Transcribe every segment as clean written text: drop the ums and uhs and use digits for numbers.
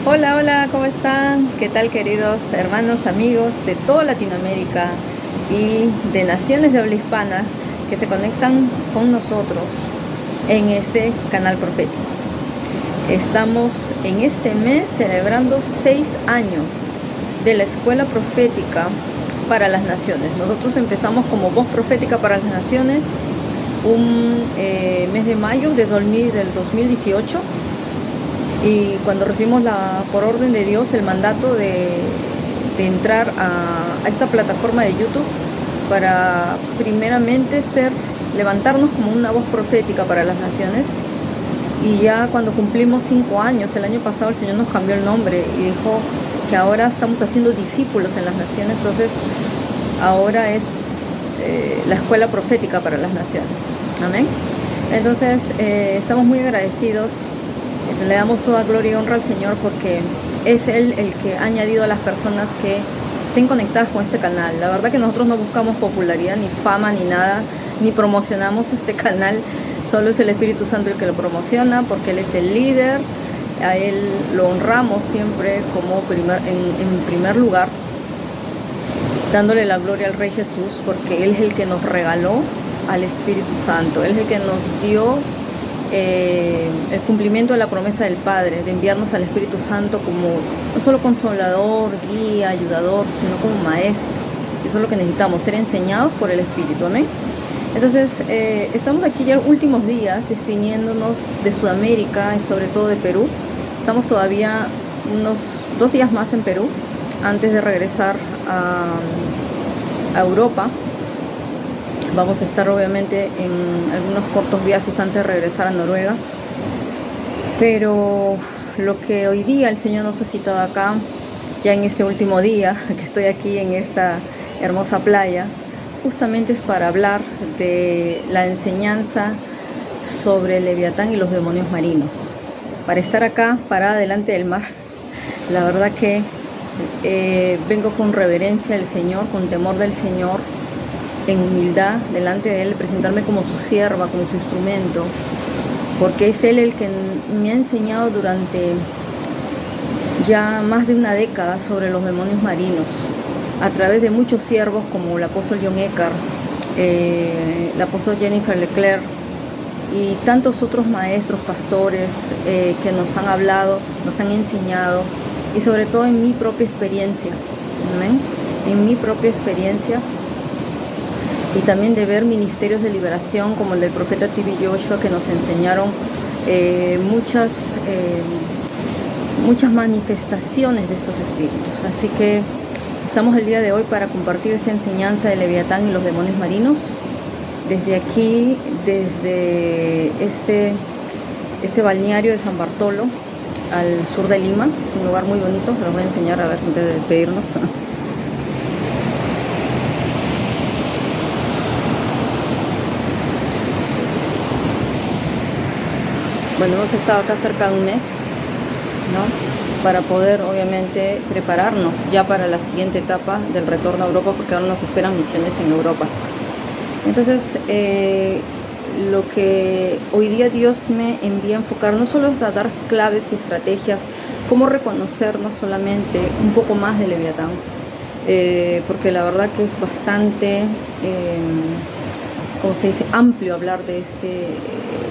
Hola, hola, ¿cómo están? ¿Qué tal, queridos hermanos, amigos de toda Latinoamérica y de naciones de habla hispana que se conectan con nosotros en este canal profético? Estamos en este mes celebrando 6 años de la Escuela Profética para las Naciones. Nosotros empezamos como Voz Profética para las Naciones un mes de mayo del 2018. Y cuando recibimos por orden de Dios el mandato de entrar a esta plataforma de YouTube para primeramente levantarnos como una voz profética para las naciones. Y ya cuando cumplimos 5 años, el año pasado el Señor nos cambió el nombre y dijo que ahora estamos haciendo discípulos en las naciones. Entonces ahora es la Escuela Profética para las Naciones. Amén. Entonces estamos muy agradecidos. Le damos toda gloria y honra al Señor porque es Él el que ha añadido a las personas que estén conectadas con este canal. La verdad que nosotros no buscamos popularidad, ni fama, ni nada, ni promocionamos este canal. Solo es el Espíritu Santo el que lo promociona porque Él es el líder. A Él lo honramos siempre como en primer lugar, dándole la gloria al Rey Jesús porque Él es el que nos regaló al Espíritu Santo. Él es el que nos dio el cumplimiento de la promesa del Padre, de enviarnos al Espíritu Santo como no solo consolador, guía, ayudador, sino como maestro. Eso es lo que necesitamos, ser enseñados por el Espíritu. Amén. Entonces estamos aquí ya los últimos días despidiéndonos de Sudamérica y sobre todo de Perú. Estamos todavía unos 2 días más en Perú antes de regresar a Europa. Vamos a estar obviamente en algunos cortos viajes antes de regresar a Noruega. Pero lo que hoy día el Señor nos ha citado acá, ya en este último día que estoy aquí en esta hermosa playa, justamente es para hablar de la enseñanza sobre el Leviatán y los demonios marinos. Para estar acá, parada delante del mar, la verdad que vengo con reverencia al Señor, con temor del Señor, en humildad delante de Él, presentarme como su sierva, como su instrumento, porque es Él el que me ha enseñado durante ya más de una década sobre los demonios marinos, a través de muchos siervos como el apóstol John Eckhart, el apóstol Jennifer Leclerc y tantos otros maestros, pastores que nos han hablado, nos han enseñado, y sobre todo en mi propia experiencia. ¿Amén? En mi propia experiencia. Y también de ver ministerios de liberación como el del profeta T.B. Joshua, que nos enseñaron muchas manifestaciones de estos espíritus. Así que estamos el día de hoy para compartir esta enseñanza de Leviatán y los demonios marinos. Desde aquí, desde este balneario de San Bartolo, al sur de Lima. Es un lugar muy bonito, se los voy a enseñar a ver antes de despedirnos. Bueno, hemos estado acá cerca de un mes, ¿no? Para poder, obviamente, prepararnos ya para la siguiente etapa del retorno a Europa, porque ahora nos esperan misiones en Europa. Entonces, lo que hoy día Dios me envía a enfocar no solo es a dar claves y estrategias, cómo reconocernos solamente un poco más de Leviatán, porque la verdad que es bastante... como se dice, amplio hablar de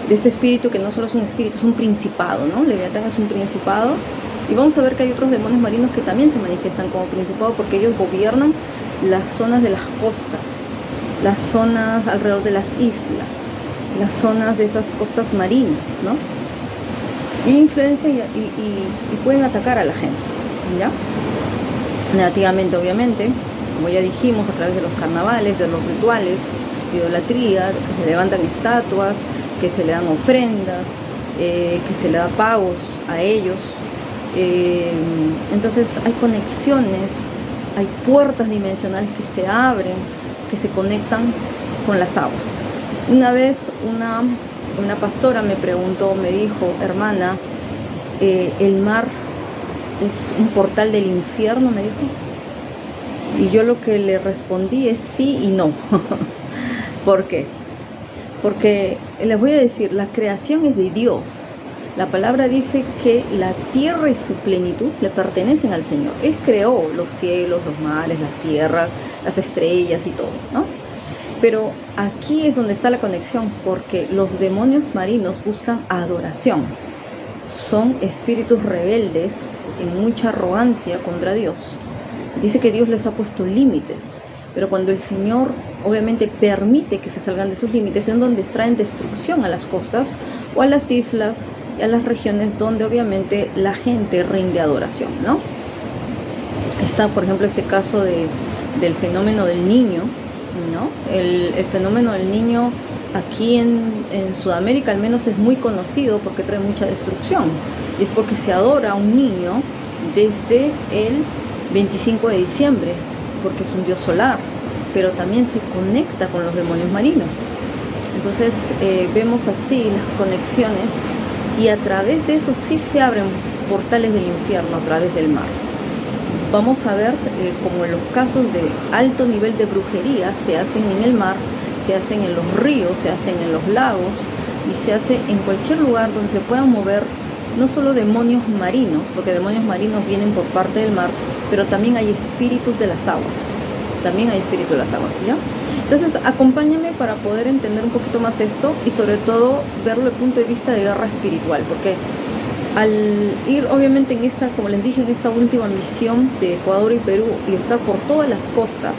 este espíritu, que no solo es un espíritu, es un principado, ¿no? Leviatán es un principado, y vamos a ver que hay otros demonios marinos que también se manifiestan como principado, porque ellos gobiernan las zonas de las costas, las zonas alrededor de las islas, las zonas de esas costas marinas, ¿no? Y influencian y pueden atacar a la gente, ¿ya? Negativamente, obviamente, como ya dijimos, a través de los carnavales, de los rituales, idolatría, que se levantan estatuas, que se le dan ofrendas, que se le da pagos a ellos. Entonces hay conexiones, hay puertas dimensionales que se abren, que se conectan con las aguas. Una vez una pastora me preguntó, me dijo: hermana, ¿el mar es un portal del infierno?, me dijo. Y yo lo que le respondí es sí y no. ¿Por qué? Porque les voy a decir, la creación es de Dios. La palabra dice que la tierra y su plenitud le pertenecen al Señor. Él creó los cielos, los mares, la tierra, las estrellas y todo, ¿no? Pero aquí es donde está la conexión, porque los demonios marinos buscan adoración. Son espíritus rebeldes en mucha arrogancia contra Dios. Dice que Dios les ha puesto límites, pero cuando el Señor obviamente permite que se salgan de sus límites, es donde traen destrucción a las costas o a las islas y a las regiones donde obviamente la gente rinde adoración, ¿no? Está, por ejemplo, este caso del fenómeno del niño, ¿no? El fenómeno del niño aquí en Sudamérica al menos es muy conocido porque trae mucha destrucción, y es porque se adora a un niño desde el 25 de diciembre, porque es un dios solar, pero también se conecta con los demonios marinos. Entonces vemos así las conexiones, y a través de eso sí se abren portales del infierno a través del mar. Vamos a ver como los casos de alto nivel de brujería se hacen en el mar, se hacen en los ríos, se hacen en los lagos, y se hace en cualquier lugar donde se puedan mover no solo demonios marinos, porque demonios marinos vienen por parte del mar, pero también hay espíritus de las aguas. También hay espíritus de las aguas, ¿ya? Entonces, acompáñame para poder entender un poquito más esto, y sobre todo verlo desde el punto de vista de guerra espiritual, porque al ir obviamente en esta, como les dije, en esta última misión de Ecuador y Perú, y estar por todas las costas,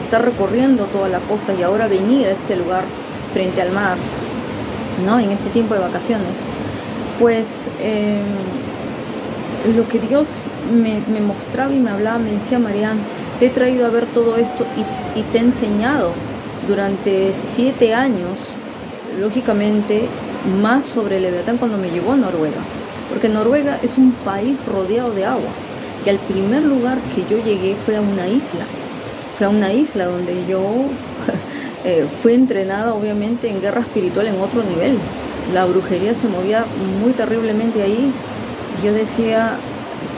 estar recorriendo toda la costa y ahora venir a este lugar frente al mar, ¿no? En este tiempo de vacaciones, pues lo que Dios me mostraba y me hablaba, me decía: Marian, te he traído a ver todo esto y te he enseñado durante 7 años, lógicamente, más sobre Leviatán cuando me llevó a Noruega. Porque Noruega es un país rodeado de agua, y al primer lugar que yo llegué fue a una isla. Fue a una isla donde yo fui entrenada obviamente en guerra espiritual en otro nivel. La brujería se movía muy terriblemente ahí. Yo decía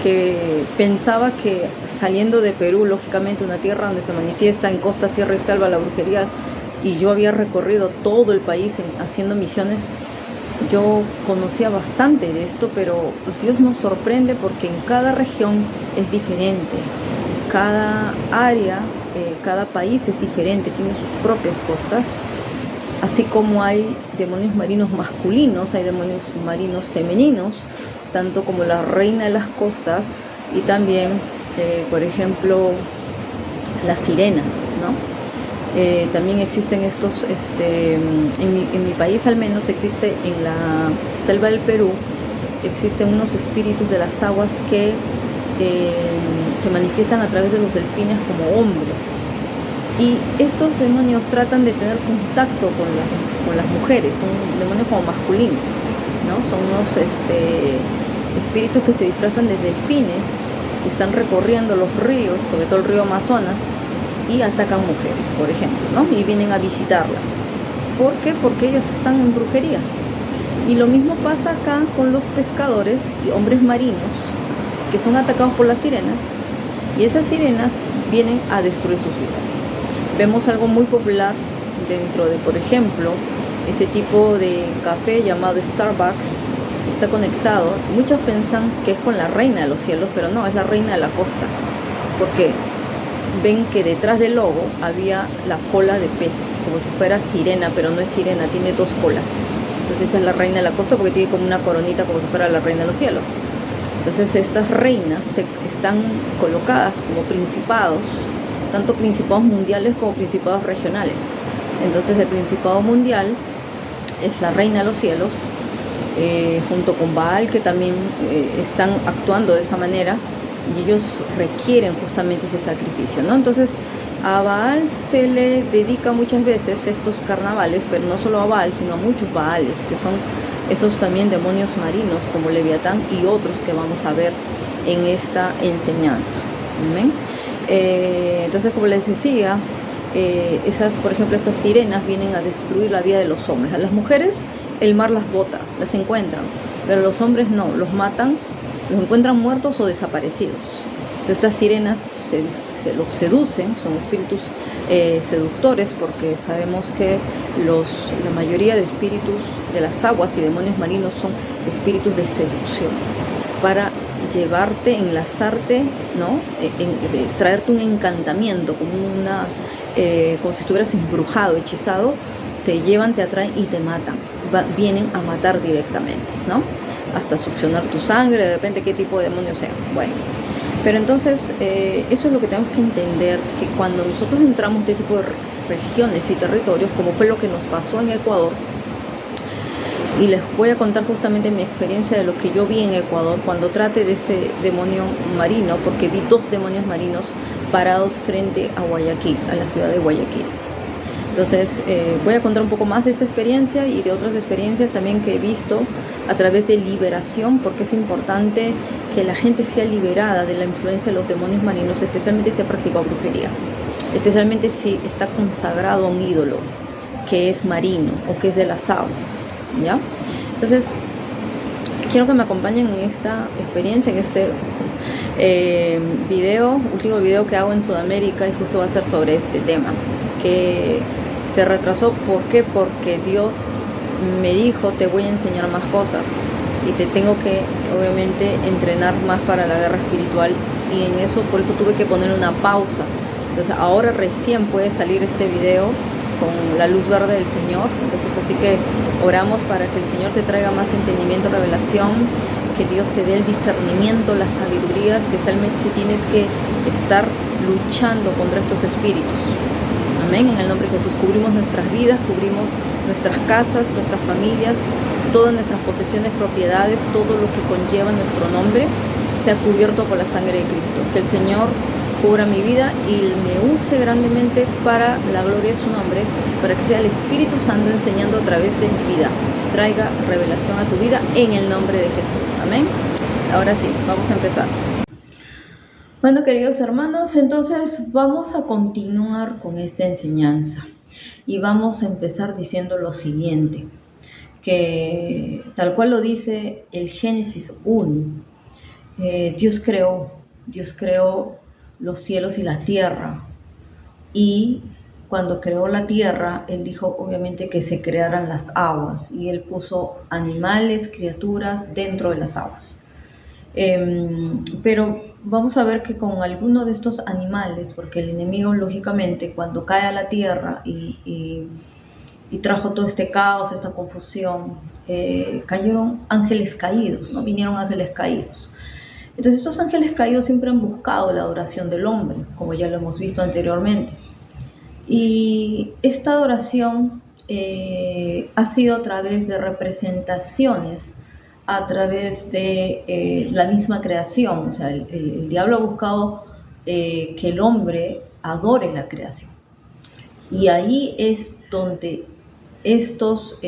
que pensaba que saliendo de Perú, lógicamente una tierra donde se manifiesta en costa, sierra y selva la brujería, y yo había recorrido todo el país haciendo misiones, yo conocía bastante de esto, pero Dios nos sorprende porque en cada región es diferente, cada área, cada país es diferente, tiene sus propias costas. Así como hay demonios marinos masculinos, hay demonios marinos femeninos, tanto como la reina de las costas, y también, por ejemplo, las sirenas, ¿no? También existen estos, en mi país al menos existe, en la selva del Perú, existen unos espíritus de las aguas que se manifiestan a través de los delfines como hombres. Y estos demonios tratan de tener contacto con las mujeres, son demonios como masculinos, ¿no? Son unos espíritus que se disfrazan de delfines y están recorriendo los ríos, sobre todo el río Amazonas, y atacan mujeres, por ejemplo, ¿no? Y vienen a visitarlas. ¿Por qué? Porque ellos están en brujería. Y lo mismo pasa acá con los pescadores y hombres marinos que son atacados por las sirenas, y esas sirenas vienen a destruir sus vidas. Vemos algo muy popular dentro de, por ejemplo, ese tipo de café llamado Starbucks, está conectado. Muchos piensan que es con la reina de los cielos, pero no, es la reina de la costa. ¿Por qué? Ven que detrás del logo había la cola de pez, como si fuera sirena, pero no es sirena, tiene 2 colas. Entonces esta es la reina de la costa porque tiene como una coronita, como si fuera la reina de los cielos. Entonces estas reinas están colocadas como principados, tanto principados mundiales como principados regionales. Entonces el principado mundial es la reina de los cielos, junto con Baal, que también están actuando de esa manera, y ellos requieren justamente ese sacrificio, ¿no? Entonces a Baal se le dedica muchas veces estos carnavales, pero no solo a Baal, sino a muchos Baales, que son esos también demonios marinos como Leviatán y otros que vamos a ver en esta enseñanza. ¿Amén? Entonces, como les decía, por ejemplo, estas sirenas vienen a destruir la vida de los hombres. A las mujeres el mar las bota, las encuentran, pero a los hombres no, los matan, los encuentran muertos o desaparecidos. Entonces estas sirenas se los seducen, son espíritus seductores, porque sabemos que la mayoría de espíritus de las aguas y demonios marinos son espíritus de seducción, para llevarte, enlazarte, ¿no? De traerte un encantamiento, como si estuvieras embrujado, hechizado. Te llevan, te atraen y te matan. Vienen a matar directamente, ¿no? Hasta succionar tu sangre, depende de qué tipo de demonio sea. Bueno, pero entonces eso es lo que tenemos que entender, que cuando nosotros entramos en este tipo de regiones y territorios, como fue lo que nos pasó en Ecuador, y les voy a contar justamente mi experiencia de lo que yo vi en Ecuador cuando traté de este demonio marino, porque vi 2 demonios marinos parados frente a Guayaquil, a la ciudad de Guayaquil. Entonces voy a contar un poco más de esta experiencia y de otras experiencias también que he visto a través de liberación, porque es importante que la gente sea liberada de la influencia de los demonios marinos, especialmente si ha practicado brujería, especialmente si está consagrado a un ídolo que es marino o que es de las aguas, ¿ya? Entonces quiero que me acompañen en esta experiencia, en este último video que hago en Sudamérica, y justo va a ser sobre este tema, que se retrasó. ¿Por qué? Porque Dios me dijo, te voy a enseñar más cosas y te tengo que, obviamente, entrenar más para la guerra espiritual, y en eso, por eso tuve que poner una pausa. Entonces ahora recién puede salir este video con la luz verde del Señor. Entonces, así que oramos para que el Señor te traiga más entendimiento, revelación, que Dios te dé el discernimiento, la sabiduría, especialmente si tienes que estar luchando contra estos espíritus. Amén. En el nombre de Jesús cubrimos nuestras vidas, cubrimos nuestras casas, nuestras familias, todas nuestras posesiones, propiedades, todo lo que conlleva nuestro nombre sea cubierto por la sangre de Cristo. Que el Señor cubra mi vida y me use grandemente para la gloria de su nombre, para que sea el Espíritu Santo enseñando a través de mi vida, traiga revelación a tu vida en el nombre de Jesús. Amén. Ahora sí, vamos a empezar. Bueno, queridos hermanos, entonces vamos a continuar con esta enseñanza y vamos a empezar diciendo lo siguiente, que tal cual lo dice el Génesis 1, Dios creó los cielos y la tierra, y cuando creó la tierra, Él dijo obviamente que se crearan las aguas, y Él puso animales, criaturas dentro de las aguas. Pero vamos a ver que con alguno de estos animales, porque el enemigo lógicamente cuando cae a la tierra y trajo todo este caos, esta confusión, cayeron ángeles caídos, ¿no? Vinieron ángeles caídos. Entonces estos ángeles caídos siempre han buscado la adoración del hombre, como ya lo hemos visto anteriormente. Y esta adoración ha sido a través de representaciones, a través de la misma creación. O sea, el diablo ha buscado que el hombre adore la creación. Y ahí es donde estos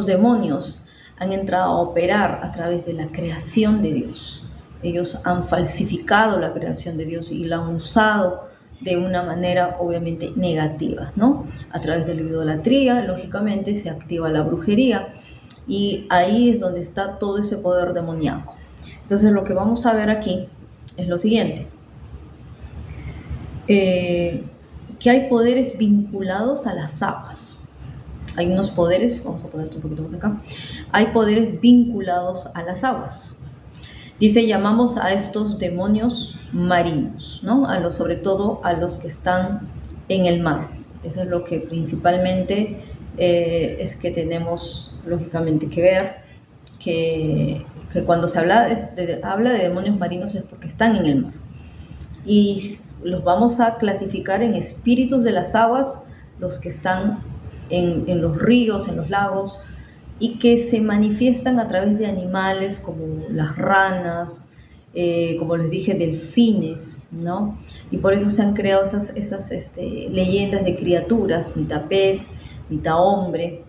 demonios han entrado a operar a través de la creación de Dios. Ellos han falsificado la creación de Dios y la han usado de una manera obviamente negativa, ¿no? A través de la idolatría, lógicamente, se activa la brujería, y ahí es donde está todo ese poder demoníaco. Entonces lo que vamos a ver aquí es lo siguiente, que hay poderes vinculados a las aguas. Hay unos poderes, vamos a poner esto un poquito más acá, hay poderes vinculados a las aguas. Dice, llamamos a estos demonios marinos, ¿no? Sobre todo a los que están en el mar. Eso es lo que principalmente es que tenemos lógicamente que ver, que cuando se habla de demonios marinos es porque están en el mar. Y los vamos a clasificar en espíritus de las aguas, los que están en los ríos, en los lagos, y que se manifiestan a través de animales como las ranas, como les dije, delfines, ¿no? Y por eso se han creado esas leyendas de criaturas, mitad pez, mitad hombre,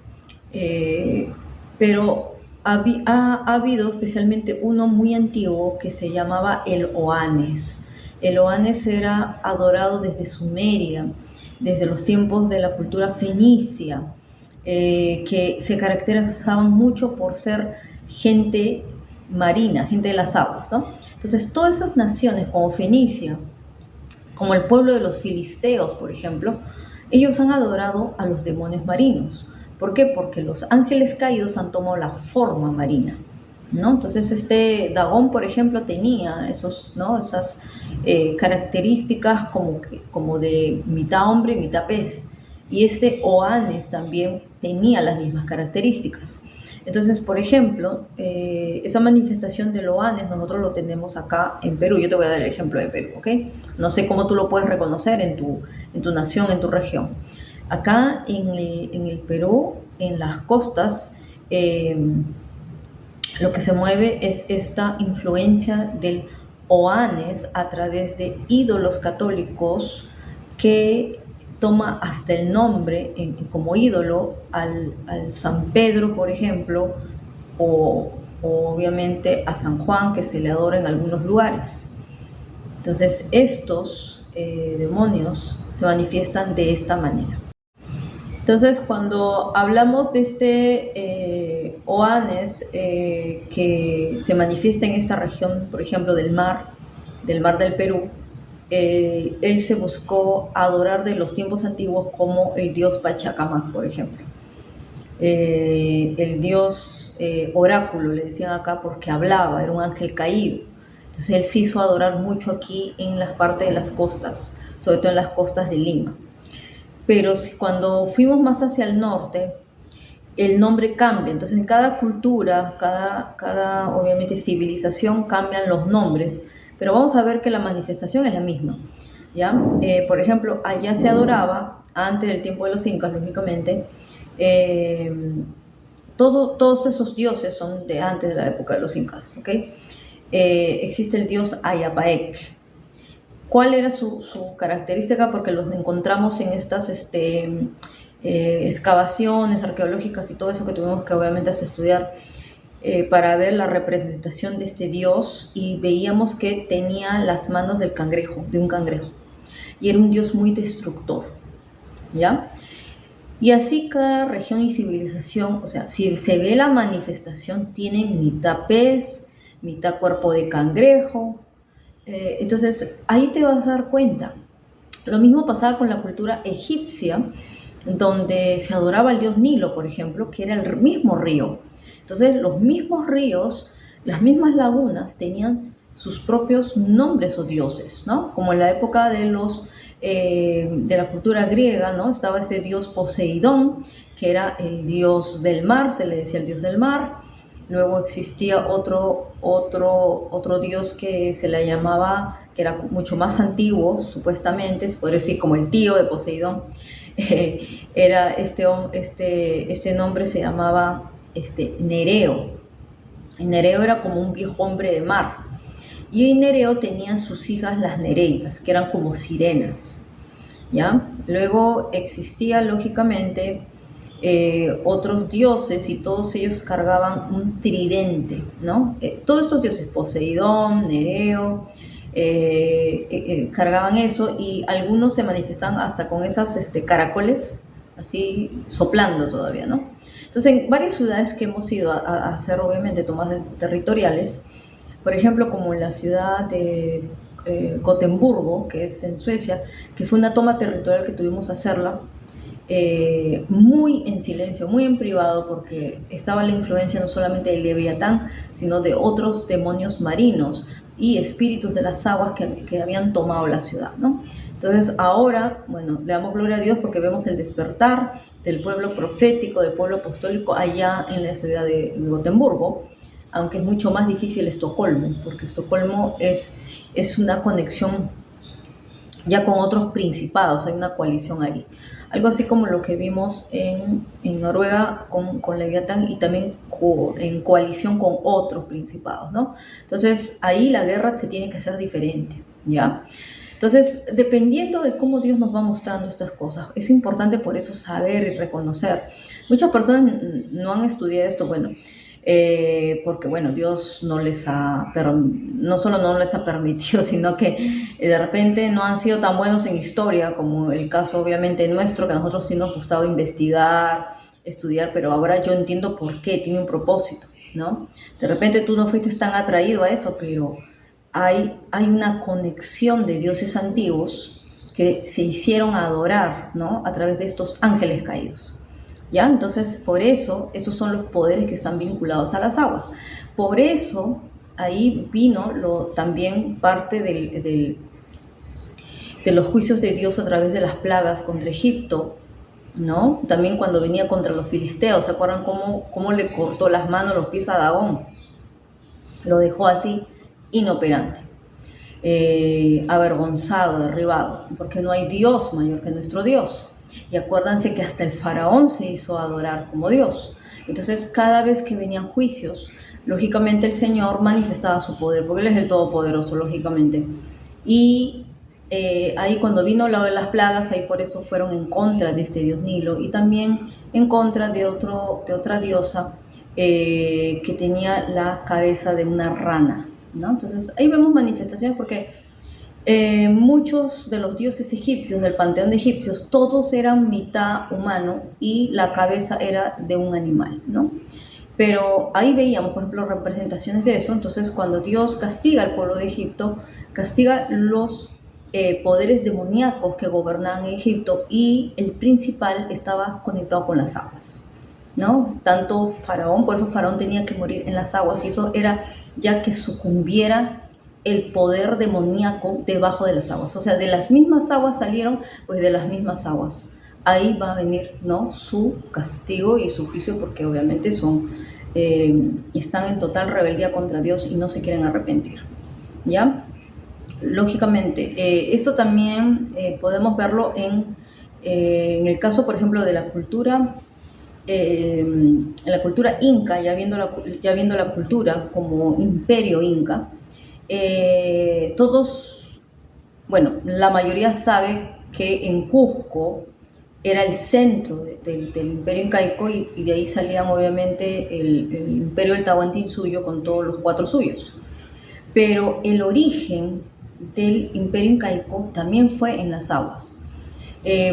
pero ha habido especialmente uno muy antiguo que se llamaba el Oanes. El Oanes era adorado desde Sumeria, desde los tiempos de la cultura fenicia, que se caracterizaban mucho por ser gente marina, gente de las aguas, ¿no? Entonces todas esas naciones como Fenicia, como el pueblo de los filisteos, por ejemplo, ellos han adorado a los demonios marinos, ¿Por qué? Porque los ángeles caídos han tomado la forma marina, ¿no? Entonces este Dagón, por ejemplo, tenía esos, ¿no? Esas características como de mitad hombre y mitad pez. Y este Oanes también tenía las mismas características. Entonces, por ejemplo, esa manifestación del Oanes nosotros lo tenemos acá en Perú. Yo te voy a dar el ejemplo de Perú, ¿ok? No sé cómo tú lo puedes reconocer en tu nación, en tu región. Acá en el Perú, en las costas, lo que se mueve es esta influencia del Oanes a través de ídolos católicos que toma hasta el nombre como ídolo al San Pedro, por ejemplo, o obviamente a San Juan, que se le adora en algunos lugares. Entonces estos demonios se manifiestan de esta manera. Entonces, cuando hablamos de este Oanes que se manifiesta en esta región, por ejemplo, del mar del Perú, él se buscó adorar de los tiempos antiguos como el dios Pachacamac, por ejemplo. El dios oráculo, le decían acá, porque hablaba, era un ángel caído. Entonces él se hizo adorar mucho aquí en las partes de las costas, sobre todo en las costas de Lima. Pero cuando fuimos más hacia el norte, el nombre cambia. Entonces en cada cultura, cada obviamente civilización cambian los nombres, pero vamos a ver que la manifestación es la misma, ¿ya? Por ejemplo, allá se adoraba, antes del tiempo de los incas, lógicamente, todos esos dioses son de antes de la época de los incas, ¿ok? Existe el dios Ayapaec. ¿Cuál era su característica? Porque los encontramos en estas excavaciones arqueológicas y todo eso que tuvimos que obviamente hasta estudiar para ver la representación de este dios, y veíamos que tenía las manos de un cangrejo, y era un dios muy destructor, ¿ya? Y así cada región y civilización, o sea, si se ve la manifestación, tiene mitad pez, mitad cuerpo de cangrejo. Entonces ahí te vas a dar cuenta. Lo mismo pasaba con la cultura egipcia, donde se adoraba al dios Nilo, por ejemplo, que era el mismo río. Entonces los mismos ríos, las mismas lagunas tenían sus propios nombres o dioses, ¿no? Como en la época de la cultura griega, ¿no? Estaba ese dios Poseidón, que era el dios del mar, se le decía el dios del mar. Luego existía otro dios que se le llamaba, que era mucho más antiguo, supuestamente, se podría decir como el tío de Poseidón. Era este nombre se llamaba Nereo. Nereo era como un viejo hombre de mar. Y en Nereo tenían sus hijas las Nereidas, que eran como sirenas, ¿ya? Luego existía, lógicamente, otros dioses, y todos ellos cargaban un tridente, ¿no? Todos estos dioses, Poseidón, Nereo, cargaban eso, y algunos se manifestaban hasta con esas caracoles, así soplando todavía, ¿no? Entonces, en varias ciudades que hemos ido a hacer, obviamente, tomas territoriales, por ejemplo, como en la ciudad de Gotemburgo, que es en Suecia, que fue una toma territorial que tuvimos que hacerla, muy en silencio, muy en privado, porque estaba la influencia no solamente del Leviatán, sino de otros demonios marinos y espíritus de las aguas que habían tomado la ciudad, ¿no? Entonces ahora, bueno, le damos gloria a Dios porque vemos el despertar del pueblo profético, del pueblo apostólico allá en la ciudad de Gotemburgo, aunque es mucho más difícil Estocolmo, porque Estocolmo es una conexión ya con otros principados, hay una coalición ahí. Algo así como lo que vimos en Noruega con Leviatán, y también en coalición con otros principados, ¿no? Entonces ahí la guerra se tiene que hacer diferente, ¿ya? Entonces, dependiendo de cómo Dios nos va mostrando estas cosas, es importante por eso saber y reconocer. Muchas personas no han estudiado esto, bueno, porque bueno, Dios no solo no les ha permitido, sino que de repente no han sido tan buenos en historia, como el caso obviamente nuestro, que a nosotros sí nos gustaba investigar, estudiar, pero ahora yo entiendo por qué, tiene un propósito, ¿no? De repente tú no fuiste tan atraído a eso, pero hay una conexión de dioses antiguos que se hicieron adorar, ¿no? A través de estos ángeles caídos. ¿ya? Entonces, por eso, esos son los poderes que están vinculados a las aguas. Por eso, ahí vino también parte de los juicios de Dios a través de las plagas contra Egipto, ¿no? También cuando venía contra los filisteos, ¿se acuerdan cómo le cortó las manos, los pies a Dagón? Lo dejó así, inoperante, avergonzado, derribado, porque no hay Dios mayor que nuestro Dios. Y acuérdense que hasta el faraón se hizo adorar como Dios. Entonces, cada vez que venían juicios, lógicamente el Señor manifestaba su poder, porque Él es el Todopoderoso, lógicamente. Y ahí cuando vino la de las plagas, ahí por eso fueron en contra de este dios Nilo y también en contra de otra diosa que tenía la cabeza de una rana, ¿no? Entonces ahí vemos manifestaciones porque muchos de los dioses egipcios, del panteón de egipcios, todos eran mitad humano y la cabeza era de un animal, ¿no? Pero ahí veíamos, por ejemplo, representaciones de eso. Entonces, cuando Dios castiga al pueblo de Egipto, castiga los poderes demoníacos que gobernaban Egipto y el principal estaba conectado con las aguas, ¿no? Tanto Faraón, por eso Faraón tenía que morir en las aguas y eso era ya que sucumbiera el poder demoníaco debajo de las aguas. O sea, de las mismas aguas salieron, pues de las mismas aguas. Ahí va a venir, ¿no?, su castigo y su juicio, porque obviamente están en total rebeldía contra Dios y no se quieren arrepentir, ¿ya? Lógicamente, esto también podemos verlo en el caso, por ejemplo, de la cultura, en la cultura inca, ya viendo la cultura como imperio inca. Bueno, la mayoría sabe que en Cusco era el centro del imperio incaico y de ahí salían obviamente el imperio del Tahuantinsuyo con todos los 4 suyos. Pero el origen del imperio incaico también fue en las aguas.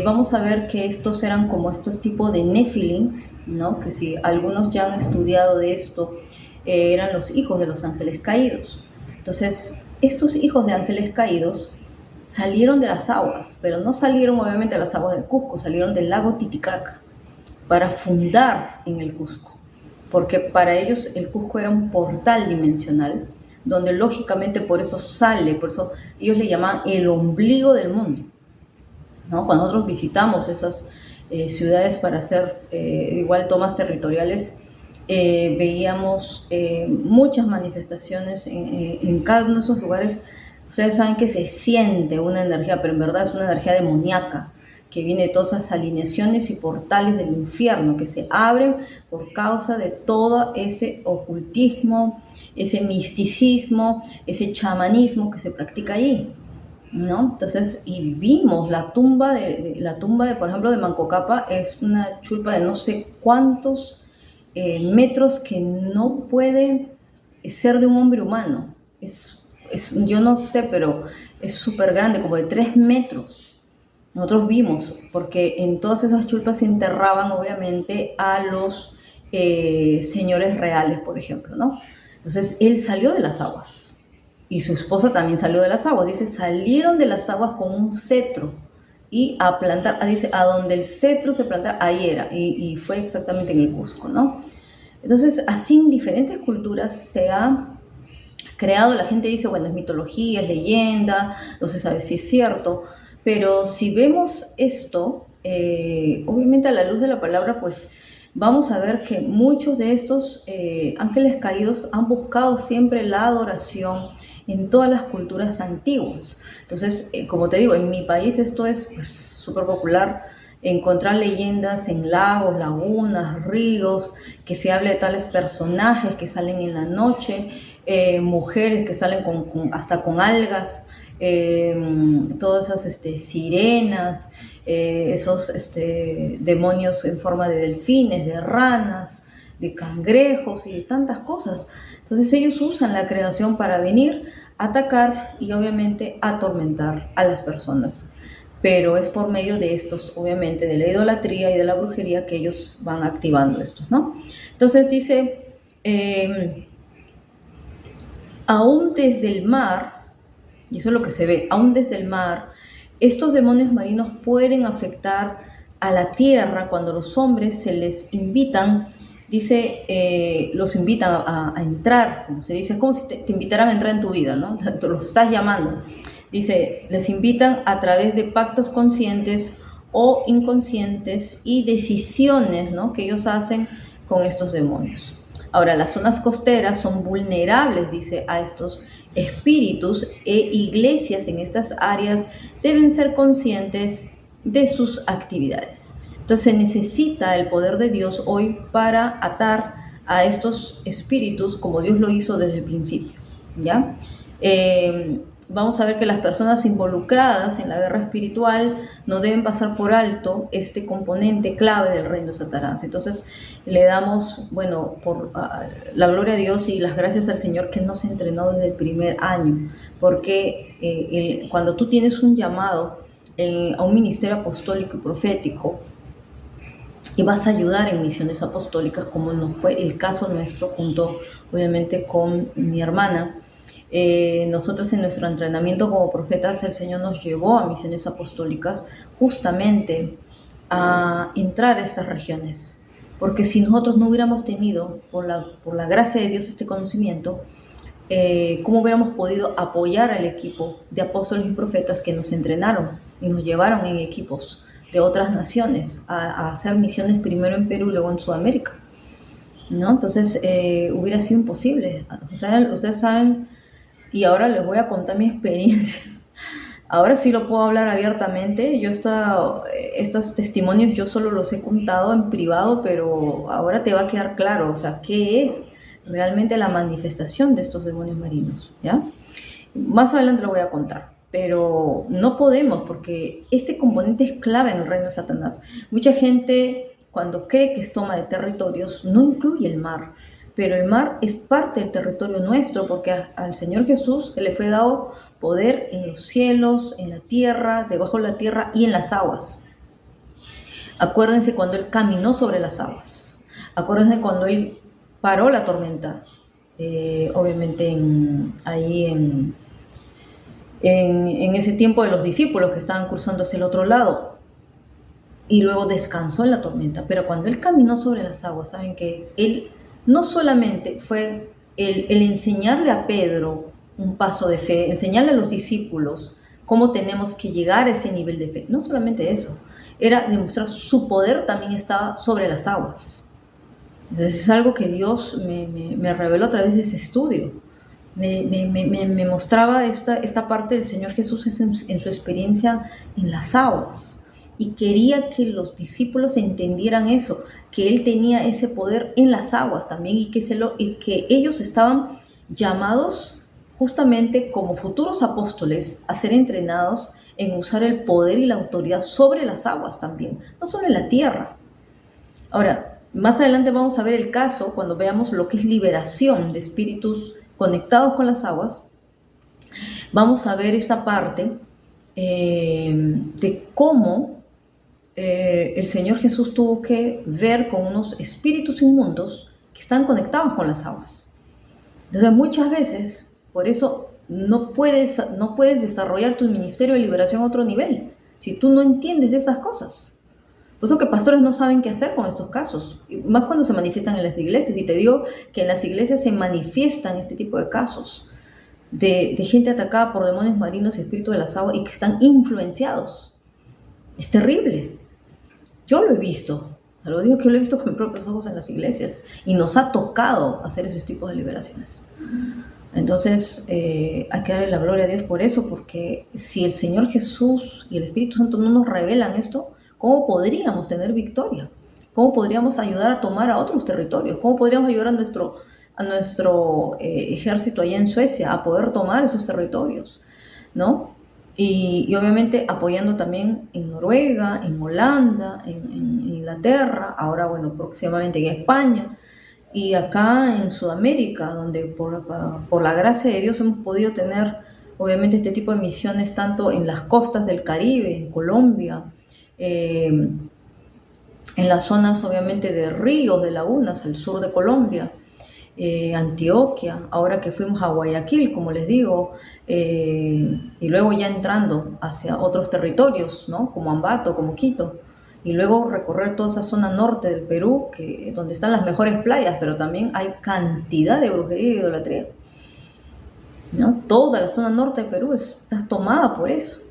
Vamos a ver que estos eran como estos tipos de nefilins, ¿no? Que si algunos ya han estudiado de esto, eran los hijos de los ángeles caídos. Entonces, estos hijos de ángeles caídos salieron de las aguas, pero no salieron obviamente de las aguas del Cusco, salieron del lago Titicaca para fundar en el Cusco, porque para ellos el Cusco era un portal dimensional, donde lógicamente por eso ellos le llamaban el ombligo del mundo, ¿no? Cuando nosotros visitamos esas ciudades para hacer igual tomas territoriales, veíamos muchas manifestaciones en cada uno de esos lugares. Ustedes saben que se siente una energía, pero en verdad es una energía demoníaca, que viene de todas esas alineaciones y portales del infierno que se abren por causa de todo ese ocultismo, ese misticismo, ese chamanismo que se practica allí, ¿no? Entonces, y vimos la tumba de, por ejemplo, de Manco Cápac. Es una chulpa de no sé cuántos metros que no puede ser de un hombre humano. Yo no sé, pero es súper grande, como de 3 metros. Nosotros vimos, porque en todas esas chulpas se enterraban obviamente a los señores reales, por ejemplo, ¿no? Entonces él salió de las aguas y su esposa también salió de las aguas. Dice, salieron de las aguas con un cetro y a plantar, dice, a donde el cetro se plantara, ahí era, y fue exactamente en el Cusco, ¿no? Entonces, así en diferentes culturas se ha creado, la gente dice, bueno, es mitología, es leyenda, no se sabe si es cierto, pero si vemos esto, obviamente a la luz de la palabra, pues vamos a ver que muchos de estos ángeles caídos han buscado siempre la adoración en todas las culturas antiguas. Entonces, como te digo, en mi país esto es súper popular, encontrar leyendas en lagos, lagunas, ríos, que se hable de tales personajes que salen en la noche, mujeres que salen hasta con algas, todas esas sirenas, esos demonios en forma de delfines, de ranas, de cangrejos y de tantas cosas. Entonces ellos usan la creación para venir a atacar y obviamente atormentar a las personas. Pero es por medio de estos, obviamente, de la idolatría y de la brujería que ellos van activando estos, ¿no? Entonces dice, aún desde el mar, y eso es lo que se ve, aún desde el mar, estos demonios marinos pueden afectar a la tierra, cuando los hombres se les invitan, dice, los invitan a entrar, como se dice, es como si te invitaran a entrar en tu vida, ¿no? Te los estás llamando. Dice, les invitan a través de pactos conscientes o inconscientes y decisiones, ¿no?, que ellos hacen con estos demonios. Ahora, las zonas costeras son vulnerables, dice, a estos espíritus, e iglesias en estas áreas deben ser conscientes de sus actividades. Entonces se necesita el poder de Dios hoy para atar a estos espíritus como Dios lo hizo desde el principio, ¿ya? Vamos a ver que las personas involucradas en la guerra espiritual no deben pasar por alto este componente clave del reino de Satanás. Entonces le damos, bueno, por la gloria a Dios y las gracias al Señor que Él nos entrenó desde el primer año, porque cuando tú tienes un llamado a un ministerio apostólico y profético y vas a ayudar en misiones apostólicas, como no fue el caso nuestro, junto obviamente con mi hermana, nosotros en nuestro entrenamiento como profetas, el Señor nos llevó a misiones apostólicas justamente a entrar a estas regiones, porque si nosotros no hubiéramos tenido, por la gracia de Dios, este conocimiento, ¿cómo hubiéramos podido apoyar al equipo de apóstoles y profetas que nos entrenaron y nos llevaron en equipos de otras naciones a hacer misiones primero en Perú y luego en Sudamérica, ¿no? Entonces hubiera sido imposible. Ustedes saben, y ahora les voy a contar mi experiencia. Ahora sí lo puedo hablar abiertamente. Estos testimonios yo solo los he contado en privado, pero ahora te va a quedar claro, o sea, qué es realmente la manifestación de estos demonios marinos, ¿ya? Más adelante lo voy a contar, pero no podemos, porque este componente es clave en el reino de Satanás. Mucha gente, cuando cree que es toma de territorios, no incluye el mar, pero el mar es parte del territorio nuestro, porque al Señor Jesús se le fue dado poder en los cielos, en la tierra, debajo de la tierra y en las aguas. Acuérdense cuando Él caminó sobre las aguas. Acuérdense cuando Él paró la tormenta, obviamente ahí en ese tiempo de los discípulos que estaban cruzando hacia el otro lado, y luego descansó en la tormenta. Pero cuando Él caminó sobre las aguas, saben que Él no solamente fue el enseñarle a Pedro un paso de fe, enseñarle a los discípulos cómo tenemos que llegar a ese nivel de fe, no solamente eso, era demostrar su poder también estaba sobre las aguas. Entonces es algo que Dios me reveló a través de ese estudio. Me mostraba esta parte del Señor Jesús en su experiencia en las aguas, y quería que los discípulos entendieran eso, que Él tenía ese poder en las aguas también, y que ellos estaban llamados justamente como futuros apóstoles a ser entrenados en usar el poder y la autoridad sobre las aguas también, no solo en la tierra. Ahora, más adelante vamos a ver el caso cuando veamos lo que es liberación de espíritus conectados con las aguas. Vamos a ver esta parte de cómo el Señor Jesús tuvo que ver con unos espíritus inmundos que están conectados con las aguas. Entonces muchas veces, por eso no puedes desarrollar tu ministerio de liberación a otro nivel si tú no entiendes de estas cosas. Por eso que pastores no saben qué hacer con estos casos, y más cuando se manifiestan en las iglesias. Y te digo que en las iglesias se manifiestan este tipo de casos de gente atacada por demonios marinos y espíritus de las aguas y que están influenciados. Es terrible. Yo lo he visto, lo digo que lo he visto con mis propios ojos en las iglesias, y nos ha tocado hacer esos tipos de liberaciones. Entonces hay que darle la gloria a Dios por eso, porque si el Señor Jesús y el Espíritu Santo no nos revelan esto, ¿cómo podríamos tener victoria? ¿Cómo podríamos ayudar a tomar a otros territorios? ¿Cómo podríamos ayudar a nuestro ejército allá en Suecia a poder tomar esos territorios, ¿no? Y obviamente apoyando también en Noruega, en Holanda, en Inglaterra, ahora bueno, próximamente en España, y acá en Sudamérica, donde por la gracia de Dios hemos podido tener obviamente este tipo de misiones tanto en las costas del Caribe, en Colombia, en las zonas obviamente de ríos, de lagunas, al sur de Colombia, Antioquia, ahora que fuimos a Guayaquil, como les digo, y luego ya entrando hacia otros territorios, ¿no? Como Ambato, como Quito, y luego recorrer toda esa zona norte del Perú, donde están las mejores playas, pero también hay cantidad de brujería y idolatría, ¿no? Toda la zona norte del Perú está tomada por eso.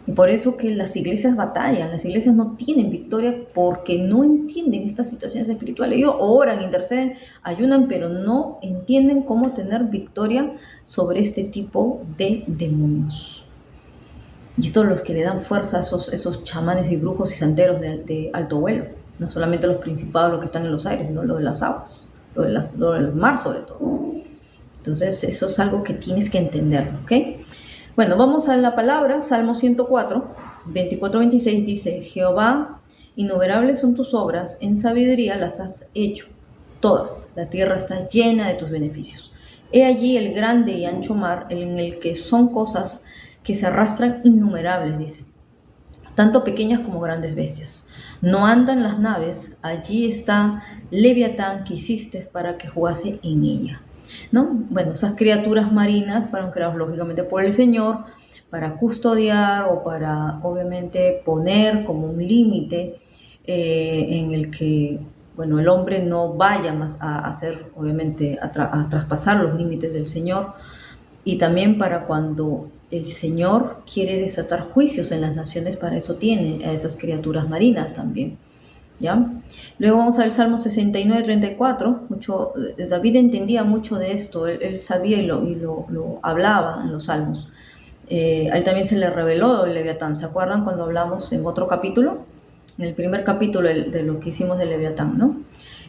Y por eso que las iglesias batallan, las iglesias no tienen victoria porque no entienden estas situaciones espirituales. Ellos oran, interceden, ayunan, pero no entienden cómo tener victoria sobre este tipo de demonios. Y estos son los que le dan fuerza a esos chamanes y brujos y santeros de alto vuelo. No solamente los principados, los que están en los aires, sino los de las aguas, los del mar sobre todo. Entonces eso es algo que tienes que entender, ¿ok? Bueno, vamos a la palabra. Salmo 104, 24-26 dice: Jehová, innumerables son tus obras, en sabiduría las has hecho todas, la tierra está llena de tus beneficios. He allí el grande y ancho mar, en el que son cosas que se arrastran innumerables, dice, tanto pequeñas como grandes bestias. No andan las naves, allí está Leviatán que hiciste para que jugase en ella, ¿no? Bueno, esas criaturas marinas fueron creadas lógicamente por el Señor para custodiar o para obviamente poner como un límite en el que, bueno, el hombre no vaya más a hacer, obviamente, a traspasar los límites del Señor, y también para cuando el Señor quiere desatar juicios en las naciones, para eso tiene a esas criaturas marinas también, ¿ya? Luego vamos al Salmo 69-34. David entendía mucho de esto, él sabía y lo hablaba en los Salmos. A él también se le reveló el Leviatán. ¿Se acuerdan cuando hablamos en otro capítulo? En el primer capítulo de lo que hicimos del Leviatán, ¿no?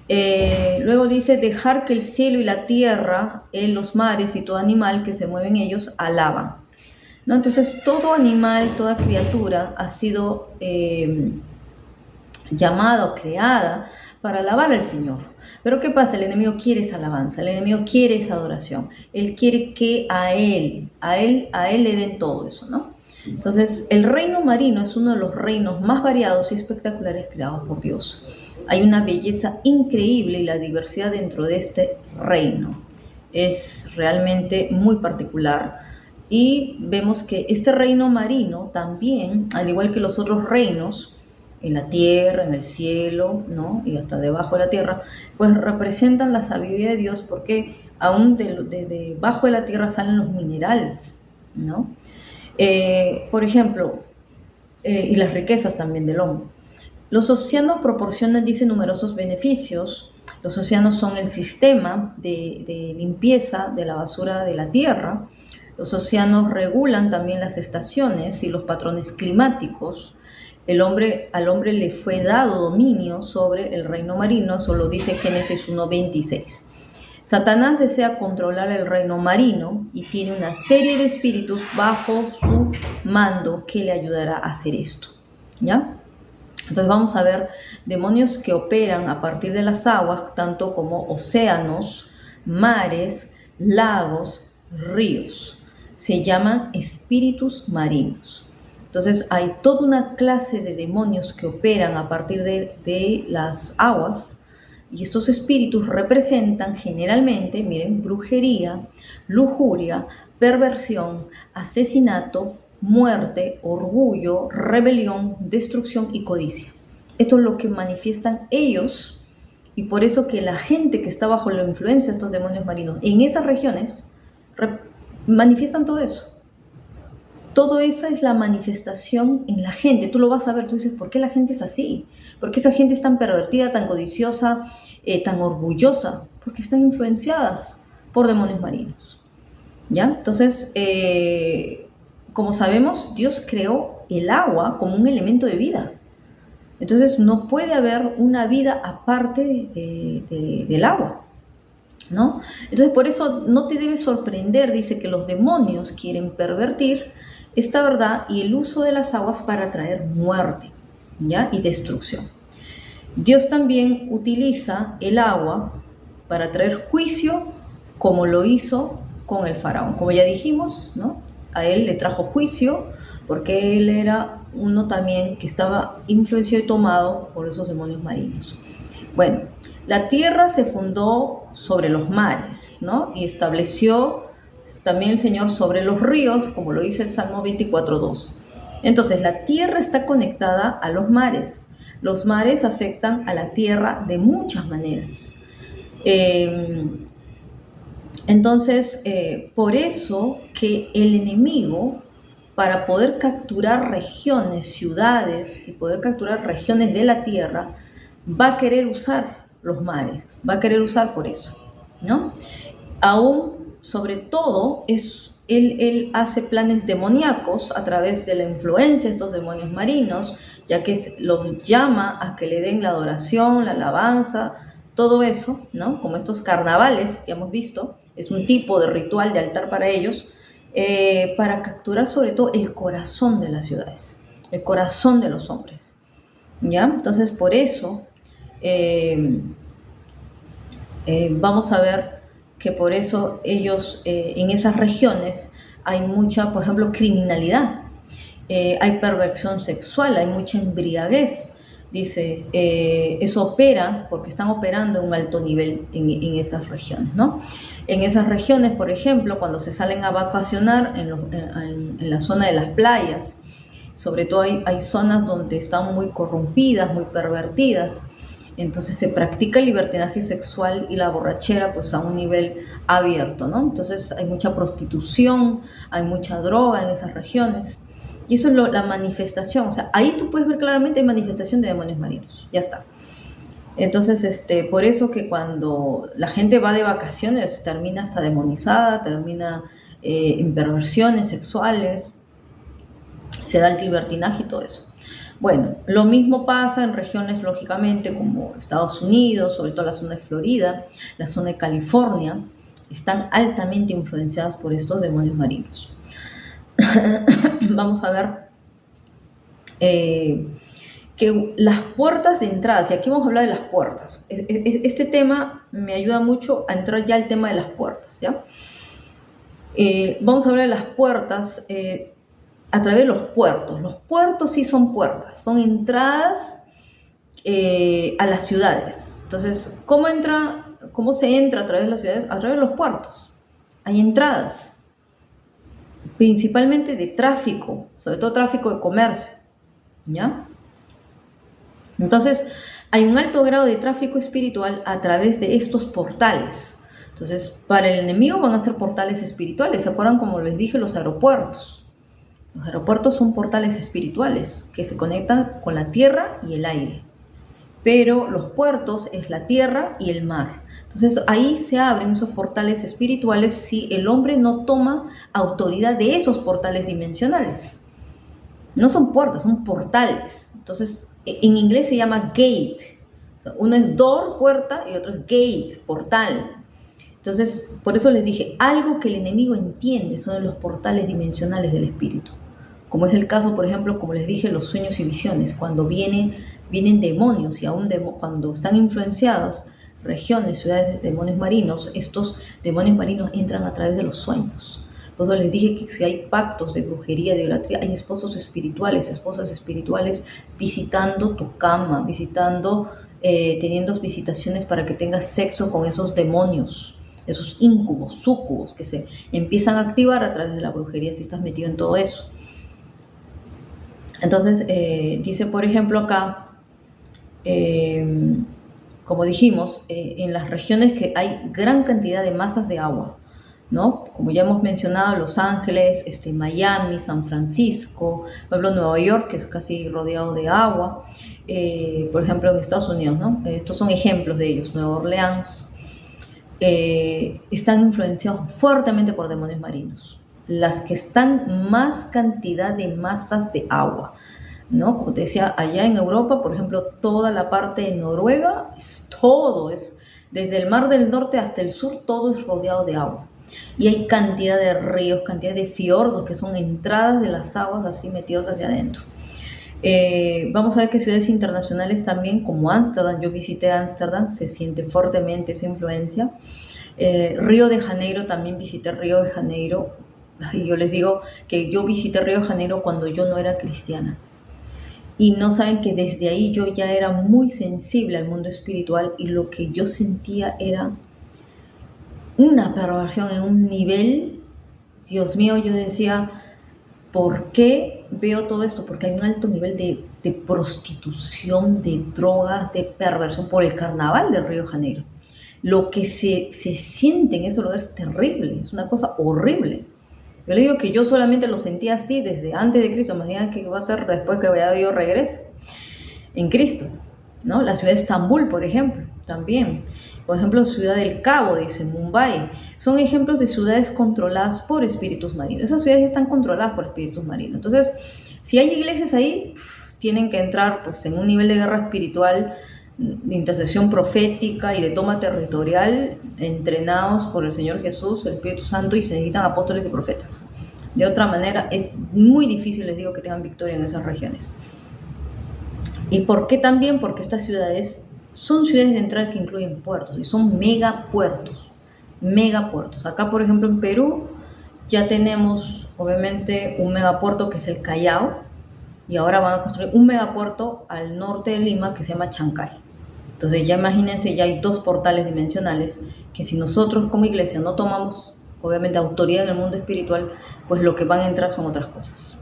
Luego dice: dejar que el cielo y la tierra, los mares y todo animal que se mueve en ellos, alaban, ¿no? Entonces todo animal, toda criatura ha sido llamada o creada para alabar al Señor. Pero ¿qué pasa? El enemigo quiere esa alabanza, el enemigo quiere esa adoración. Él quiere que a él le den todo eso, ¿no? Entonces, el reino marino es uno de los reinos más variados y espectaculares creados por Dios. Hay una belleza increíble y la diversidad dentro de este reino es realmente muy particular. Y vemos que este reino marino también, al igual que los otros reinos, en la tierra, en el cielo, ¿no? Y hasta debajo de la tierra, pues representan la sabiduría de Dios, porque aún de debajo de la tierra salen los minerales, ¿no? Por ejemplo, y las riquezas también del hombre. Los océanos proporcionan, dice, numerosos beneficios. Los océanos son el sistema de limpieza de la basura de la tierra. Los océanos regulan también las estaciones y los patrones climáticos. Al hombre le fue dado dominio sobre el reino marino, eso lo dice Génesis 1:26. Satanás desea controlar el reino marino y tiene una serie de espíritus bajo su mando que le ayudará a hacer esto, ¿ya? Entonces vamos a ver demonios que operan a partir de las aguas, tanto como océanos, mares, lagos, ríos. Se llaman espíritus marinos. Entonces hay toda una clase de demonios que operan a partir de las aguas, y estos espíritus representan generalmente, miren, brujería, lujuria, perversión, asesinato, muerte, orgullo, rebelión, destrucción y codicia. Esto es lo que manifiestan ellos, y por eso que la gente que está bajo la influencia de estos demonios marinos en esas regiones manifiestan todo eso. Todo esa es la manifestación en la gente. Tú lo vas a ver, tú dices, ¿por qué la gente es así? ¿Por qué esa gente es tan pervertida, tan codiciosa, tan orgullosa? Porque están influenciadas por demonios marinos, ¿ya? Entonces, como sabemos, Dios creó el agua como un elemento de vida. Entonces, no puede haber una vida aparte del agua, ¿no? Entonces, por eso no te debe sorprender, dice, que los demonios quieren pervertir esta verdad y el uso de las aguas para traer muerte, ¿ya? Y destrucción. Dios también utiliza el agua para traer juicio, como lo hizo con el faraón. Como ya dijimos, ¿no? A él le trajo juicio porque él era uno también que estaba influenciado y tomado por esos demonios marinos. Bueno, la tierra se fundó sobre los mares, ¿no? Y estableció también el Señor sobre los ríos, como lo dice el Salmo 24:2. Entonces, la tierra está conectada a los mares. Los mares afectan a la tierra de muchas maneras. Entonces, por eso que el enemigo, para poder capturar regiones, ciudades y poder capturar regiones de la tierra, va a querer usar los mares, va a querer usar por eso, ¿no? Aún, sobre todo, él hace planes demoníacos a través de la influencia de estos demonios marinos, ya que los llama a que le den la adoración, la alabanza, todo eso, ¿no? Como estos carnavales que hemos visto, es un tipo de ritual de altar para ellos, para capturar sobre todo el corazón de las ciudades, el corazón de los hombres, ¿ya? Entonces, por eso, vamos a ver que por eso ellos, en esas regiones, hay mucha, por ejemplo, criminalidad, hay perversión sexual, hay mucha embriaguez. Dice, eso opera porque están operando en un alto nivel en esas regiones, ¿no? En esas regiones, por ejemplo, cuando se salen a vacacionar en la zona de las playas, sobre todo hay zonas donde están muy corrompidas, muy pervertidas, entonces se practica el libertinaje sexual y la borrachera pues a un nivel abierto, ¿no? Entonces hay mucha prostitución, hay mucha droga en esas regiones. Y eso es la manifestación, o sea, ahí tú puedes ver claramente manifestación de demonios marinos, ya está. Entonces, por eso que cuando la gente va de vacaciones termina hasta demonizada, termina en perversiones sexuales, se da el libertinaje y todo eso. Bueno, lo mismo pasa en regiones, lógicamente, como Estados Unidos, sobre todo la zona de Florida, la zona de California, están altamente influenciadas por estos demonios marinos. Vamos a ver que las puertas de entrada, y aquí vamos a hablar de las puertas. Este tema me ayuda mucho a entrar ya al tema de las puertas, ¿ya? Vamos a hablar de las puertas a través de los puertos. Los puertos sí son puertas, son entradas a las ciudades. Entonces, ¿cómo se entra a través de las ciudades? A través de los puertos. Hay entradas, principalmente de tráfico, sobre todo tráfico de comercio, ¿ya? Entonces, hay un alto grado de tráfico espiritual a través de estos portales. Entonces, para el enemigo van a ser portales espirituales. ¿Se acuerdan, como les dije, los aeropuertos? Los aeropuertos son portales espirituales que se conectan con la tierra y el aire. Pero los puertos es la tierra y el mar. Entonces ahí se abren esos portales espirituales si el hombre no toma autoridad de esos portales dimensionales. No son puertas, son portales. Entonces en inglés se llama gate. O sea, uno es door, puerta, y otro es gate, portal. Entonces, por eso les dije, algo que el enemigo entiende son los portales dimensionales del espíritu. Como es el caso, por ejemplo, como les dije, los sueños y visiones. Cuando vienen demonios y aún cuando están influenciados regiones, ciudades de demonios marinos, estos demonios marinos entran a través de los sueños. Por eso les dije que si hay pactos de brujería, de idolatría, hay esposos espirituales, esposas espirituales visitando tu cama, teniendo visitaciones para que tengas sexo con esos demonios, esos íncubos, súcubos que se empiezan a activar a través de la brujería si estás metido en todo eso. Entonces, dice, por ejemplo, acá, como dijimos, en las regiones que hay gran cantidad de masas de agua, ¿no? Como ya hemos mencionado, Los Ángeles, Miami, San Francisco, por ejemplo, Nueva York, que es casi rodeado de agua, por ejemplo, en Estados Unidos, ¿no? Estos son ejemplos de ellos. Nueva Orleans, están influenciados fuertemente por demonios marinos. Las que están más cantidad de masas de agua, ¿no? Como te decía, allá en Europa, por ejemplo, toda la parte de Noruega, desde el Mar del Norte hasta el sur, todo es rodeado de agua. Y hay cantidad de ríos, cantidad de fiordos, que son entradas de las aguas así metidos hacia adentro. Vamos a ver que ciudades internacionales también, como Ámsterdam, yo visité Ámsterdam, se siente fuertemente esa influencia. Río de Janeiro, también visité Río de Janeiro. Y yo les digo que yo visité Río de Janeiro cuando yo no era cristiana. Y no saben que desde ahí yo ya era muy sensible al mundo espiritual y lo que yo sentía era una perversión en un nivel, Dios mío, yo decía, ¿Por qué veo todo esto? Porque hay un alto nivel de prostitución, de drogas, de perversión por el carnaval de Río de Janeiro. Lo que se siente en esos lugares es terrible, es una cosa horrible. Yo le digo que yo solamente lo sentía así desde antes de Cristo. Imagina que va a ser después que yo regrese en Cristo, ¿no? La ciudad de Estambul, por ejemplo, también. Por ejemplo, Ciudad del Cabo, dice Mumbai. Son ejemplos de ciudades controladas por espíritus marinos. Esas ciudades están controladas por espíritus marinos. Entonces, si hay iglesias ahí, tienen que entrar pues, en un nivel de guerra espiritual, de intercesión profética y de toma territorial, entrenados por el Señor Jesús, el Espíritu Santo, y se necesitan apóstoles y profetas. De otra manera, es muy difícil, les digo, que tengan victoria en esas regiones. ¿Y por qué también? Porque estas ciudades son ciudades de entrada que incluyen puertos, y son megapuertos. Acá, por ejemplo, en Perú, ya tenemos, obviamente, un megapuerto que es el Callao, y ahora van a construir un megapuerto al norte de Lima que se llama Chancay. Entonces ya imagínense, ya hay 2 portales dimensionales que si nosotros como iglesia no tomamos, obviamente, autoridad en el mundo espiritual, pues lo que van a entrar son otras cosas.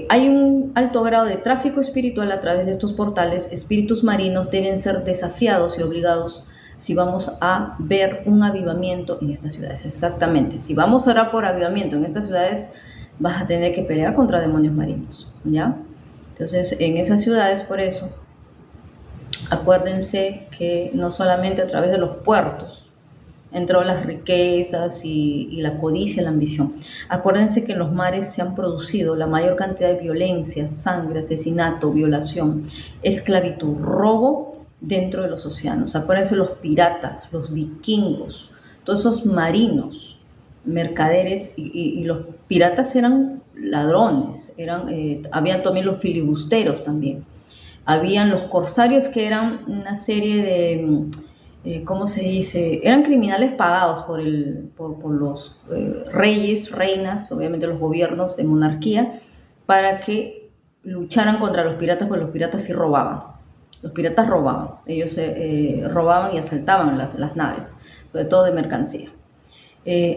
Hay un alto grado de tráfico espiritual a través de estos portales. Espíritus marinos deben ser desafiados y obligados si vamos a ver un avivamiento en estas ciudades. Exactamente, si vamos a orar por avivamiento en estas ciudades, vas a tener que pelear contra demonios marinos, ¿ya? Entonces, en esas ciudades, por eso, acuérdense que no solamente a través de los puertos entró las riquezas y la codicia, la ambición. Acuérdense que en los mares se han producido la mayor cantidad de violencia, sangre, asesinato, violación, esclavitud, robo dentro de los océanos. Acuérdense los piratas, los vikingos, todos esos marinos, mercaderes, y los piratas eran ladrones, habían también los filibusteros también. Habían los corsarios, que eran una serie de, ¿cómo se dice? Eran criminales pagados por los reyes, reinas, obviamente los gobiernos de monarquía, para que lucharan contra los piratas, porque los piratas sí robaban. Los piratas robaban, ellos robaban y asaltaban las naves, sobre todo de mercancía.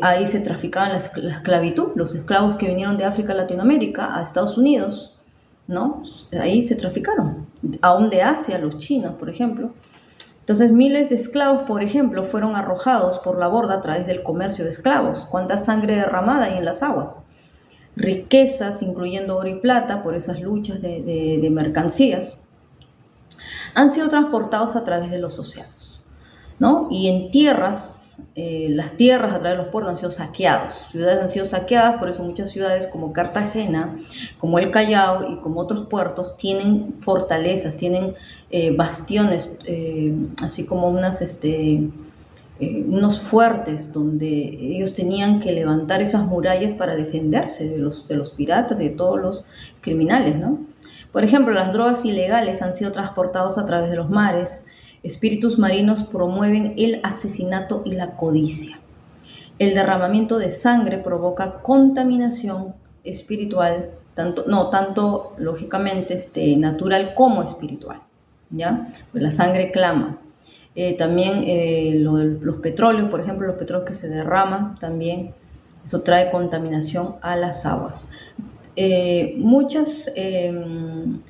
Ahí se traficaban la esclavitud, los esclavos que vinieron de África a Latinoamérica, a Estados Unidos, ¿no? Ahí se traficaron, aún de Asia, los chinos, por ejemplo. Entonces, miles de esclavos, por ejemplo, fueron arrojados por la borda a través del comercio de esclavos. ¿Cuánta sangre derramada hay en las aguas? Riquezas, incluyendo oro y plata, por esas luchas de mercancías, han sido transportados a través de los océanos, ¿no? Y en tierras, las tierras a través de los puertos han sido saqueados, ciudades han sido saqueadas, por eso muchas ciudades como Cartagena, como el Callao y como otros puertos tienen fortalezas, tienen bastiones, así como unos fuertes donde ellos tenían que levantar esas murallas para defenderse de los piratas y de todos los criminales, ¿no? Por ejemplo, las drogas ilegales han sido transportados a través de los mares. Espíritus marinos promueven el asesinato y la codicia. El derramamiento de sangre provoca contaminación espiritual, tanto lógicamente natural como espiritual, ¿ya? Pues la sangre clama. También los petróleos, por ejemplo, los petróleos que se derraman, también eso trae contaminación a las aguas. Muchas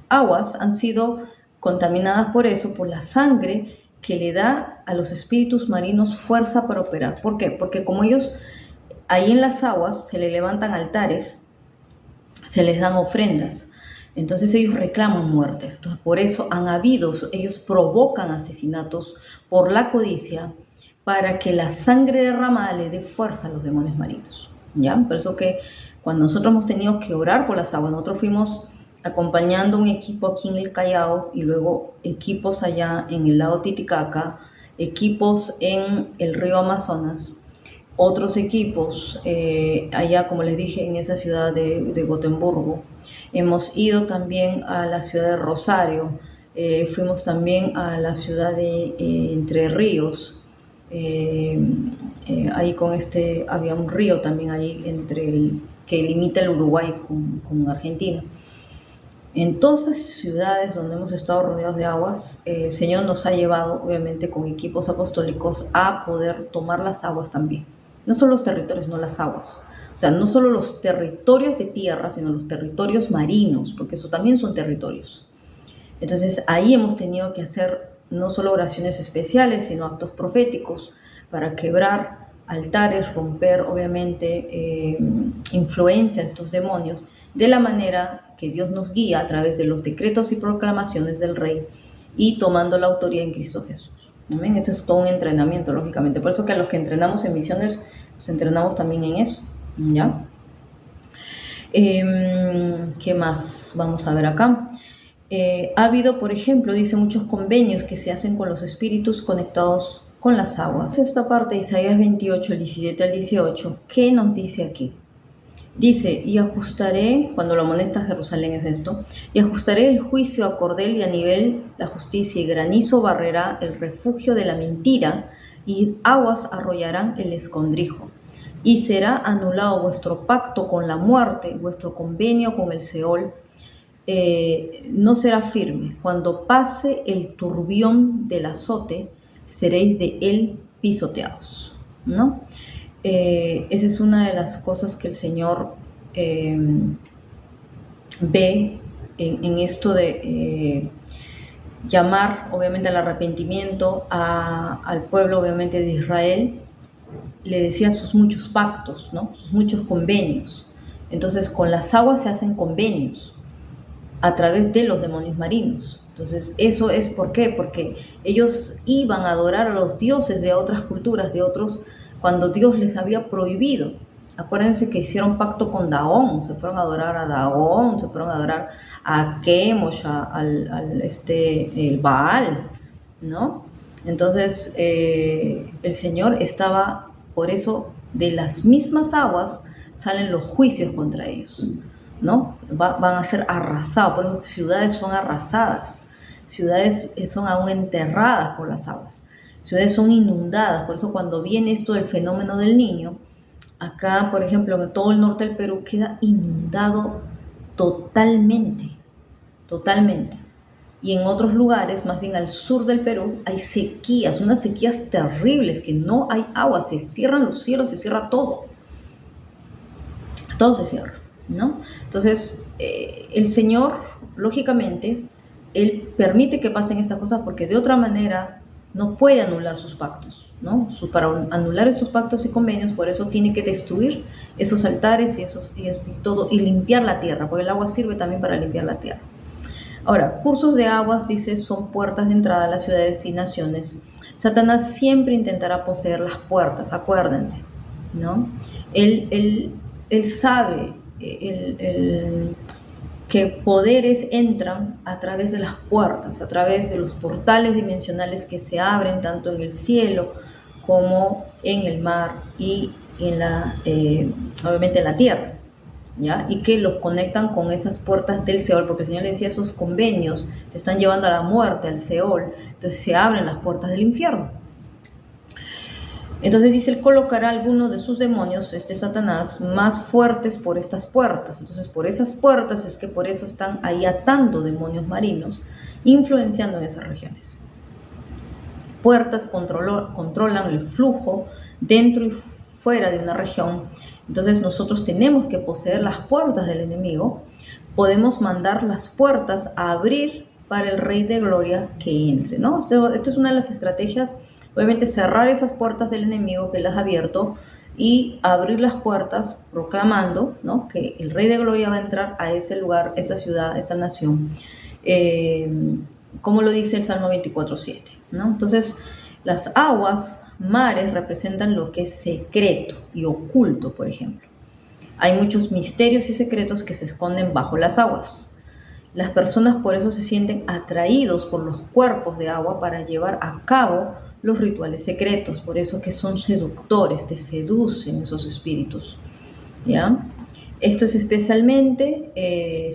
aguas han sido contaminadas por eso, por la sangre que le da a los espíritus marinos fuerza para operar. ¿Por qué? Porque como ellos, ahí en las aguas se les levantan altares, se les dan ofrendas, entonces ellos reclaman muertes. Entonces por eso ellos provocan asesinatos por la codicia, para que la sangre derramada le dé fuerza a los demonios marinos, ¿ya? Por eso que cuando nosotros hemos tenido que orar por las aguas, nosotros fuimos acompañando un equipo aquí en el Callao y luego equipos allá en el lago Titicaca, equipos en el río Amazonas, otros equipos allá, como les dije, en esa ciudad de Gotemburgo. Hemos ido también a la ciudad de Rosario, fuimos también a la ciudad de Entre Ríos, ahí había un río también ahí que limita el Uruguay con Argentina. En todas esas ciudades donde hemos estado rodeados de aguas, el Señor nos ha llevado, obviamente, con equipos apostólicos a poder tomar las aguas también. No solo los territorios, no las aguas. O sea, no solo los territorios de tierra, sino los territorios marinos, porque eso también son territorios. Entonces ahí hemos tenido que hacer no solo oraciones especiales, sino actos proféticos para quebrar altares, romper obviamente influencia de estos demonios, de la manera que Dios nos guía a través de los decretos y proclamaciones del Rey y tomando la autoridad en Cristo Jesús. ¿Amén? Esto es todo un entrenamiento, lógicamente. Por eso que a los que entrenamos en misiones, los entrenamos también en eso. ¿Ya? ¿Qué más vamos a ver acá? Ha habido, por ejemplo, dice, muchos convenios que se hacen con los espíritus conectados con las aguas. Esta parte de Isaías 28, el 17 al 18, ¿qué nos dice aquí? Dice, y ajustaré, cuando lo amonesta Jerusalén es esto, y ajustaré el juicio a cordel y a nivel la justicia, y granizo barrerá el refugio de la mentira, y aguas arrollarán el escondrijo. Y será anulado vuestro pacto con la muerte, vuestro convenio con el Seol, no será firme. Cuando pase el turbión del azote, seréis de él pisoteados, ¿no? Esa es una de las cosas que el Señor ve en esto de llamar, obviamente, al arrepentimiento al pueblo, obviamente, de Israel. Le decía sus muchos pactos, ¿no? Sus muchos convenios. Entonces, con las aguas se hacen convenios a través de los demonios marinos. Entonces, eso es ¿por qué? Porque ellos iban a adorar a los dioses de otras culturas, de otros, cuando Dios les había prohibido. Acuérdense que hicieron pacto con Dagón, se fueron a adorar a Dagón, se fueron a adorar a Chemosh, el Baal, ¿no? Entonces, el Señor estaba, por eso, de las mismas aguas salen los juicios contra ellos, ¿no? Van a ser arrasados, por eso ciudades son arrasadas, ciudades son aún enterradas por las aguas, ciudades son inundadas. Por eso cuando viene esto del fenómeno del Niño, acá, por ejemplo, en todo el norte del Perú queda inundado totalmente, totalmente. Y en otros lugares, más bien al sur del Perú, hay sequías, unas sequías terribles, que no hay agua, se cierran los cielos, se cierra todo. Todo se cierra, ¿no? Entonces, el Señor, lógicamente, Él permite que pasen estas cosas porque de otra manera no puede anular sus pactos, ¿no? Para anular estos pactos y convenios, por eso tiene que destruir esos altares y todo, y limpiar la tierra, porque el agua sirve también para limpiar la tierra. Ahora, cursos de aguas, dice, son puertas de entrada a las ciudades y naciones. Satanás siempre intentará poseer las puertas, acuérdense, ¿no? Él sabe que poderes entran a través de las puertas, a través de los portales dimensionales que se abren tanto en el cielo como en el mar y obviamente en la tierra, ¿ya? Y que los conectan con esas puertas del Seol, porque el Señor le decía, esos convenios te están llevando a la muerte, al Seol, entonces se abren las puertas del infierno. Entonces dice, él colocará algunos de sus demonios, Satanás, más fuertes por estas puertas. Entonces por esas puertas es que por eso están ahí atando demonios marinos, influenciando en esas regiones. Puertas controlan el flujo dentro y fuera de una región. Entonces nosotros tenemos que poseer las puertas del enemigo. Podemos mandar las puertas a abrir para el Rey de Gloria que entre, ¿no? Esto es una de las estrategias. Obviamente cerrar esas puertas del enemigo que las ha abierto y abrir las puertas proclamando, ¿no?, que el Rey de Gloria va a entrar a ese lugar, esa ciudad, esa nación, como lo dice el Salmo 24:7, ¿no? Entonces, las aguas, mares, representan lo que es secreto y oculto, por ejemplo. Hay muchos misterios y secretos que se esconden bajo las aguas. Las personas por eso se sienten atraídos por los cuerpos de agua para llevar a cabo los rituales secretos, por eso que son seductores, te seducen esos espíritus, ¿ya? Esto es especialmente,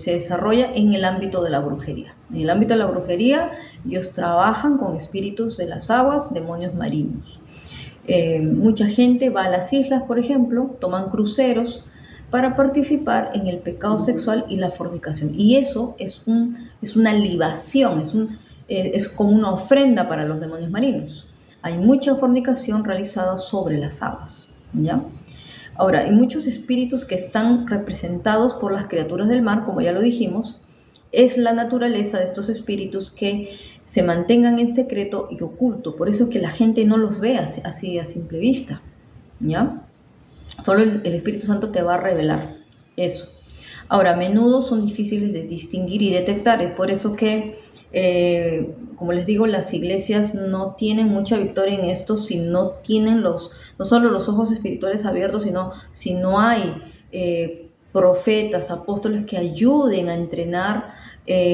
se desarrolla en el ámbito de la brujería. En el ámbito de la brujería, ellos trabajan con espíritus de las aguas, demonios marinos. Mucha gente va a las islas, por ejemplo, toman cruceros para participar en el pecado sexual y la fornicación. Y eso es una libación, es como una ofrenda para los demonios marinos. Hay mucha fornicación realizada sobre las aguas, ¿ya? Ahora, hay muchos espíritus que están representados por las criaturas del mar, como ya lo dijimos. Es la naturaleza de estos espíritus que se mantengan en secreto y oculto. Por eso que la gente no los ve así a simple vista, ¿ya? Solo el Espíritu Santo te va a revelar eso. Ahora, a menudo son difíciles de distinguir y detectar. Es por eso que, como les digo, las iglesias no tienen mucha victoria en esto si no tienen no solo los ojos espirituales abiertos, sino si no hay profetas, apóstoles que ayuden a entrenar,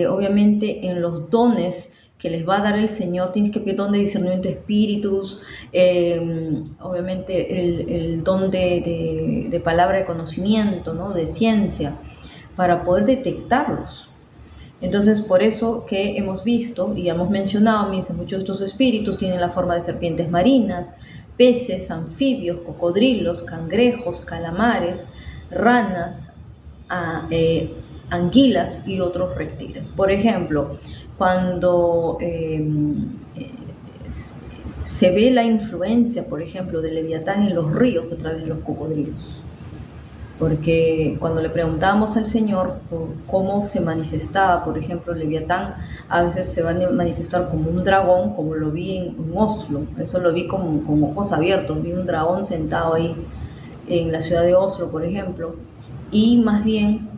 obviamente, en los dones que les va a dar el Señor. Tienes que pedir don de discernimiento de espíritus, obviamente el don de palabra de conocimiento, ¿no? De ciencia, para poder detectarlos. Entonces, por eso que hemos visto y hemos mencionado, muchos de estos espíritus tienen la forma de serpientes marinas, peces, anfibios, cocodrilos, cangrejos, calamares, ranas, anguilas y otros reptiles. Por ejemplo, cuando se ve la influencia, por ejemplo, del Leviatán en los ríos a través de los cocodrilos. Porque cuando le preguntábamos al Señor por cómo se manifestaba, por ejemplo, el Leviatán a veces se va a manifestar como un dragón, como lo vi en Oslo. Eso lo vi con ojos abiertos. Vi un dragón sentado ahí en la ciudad de Oslo, por ejemplo. Y más bien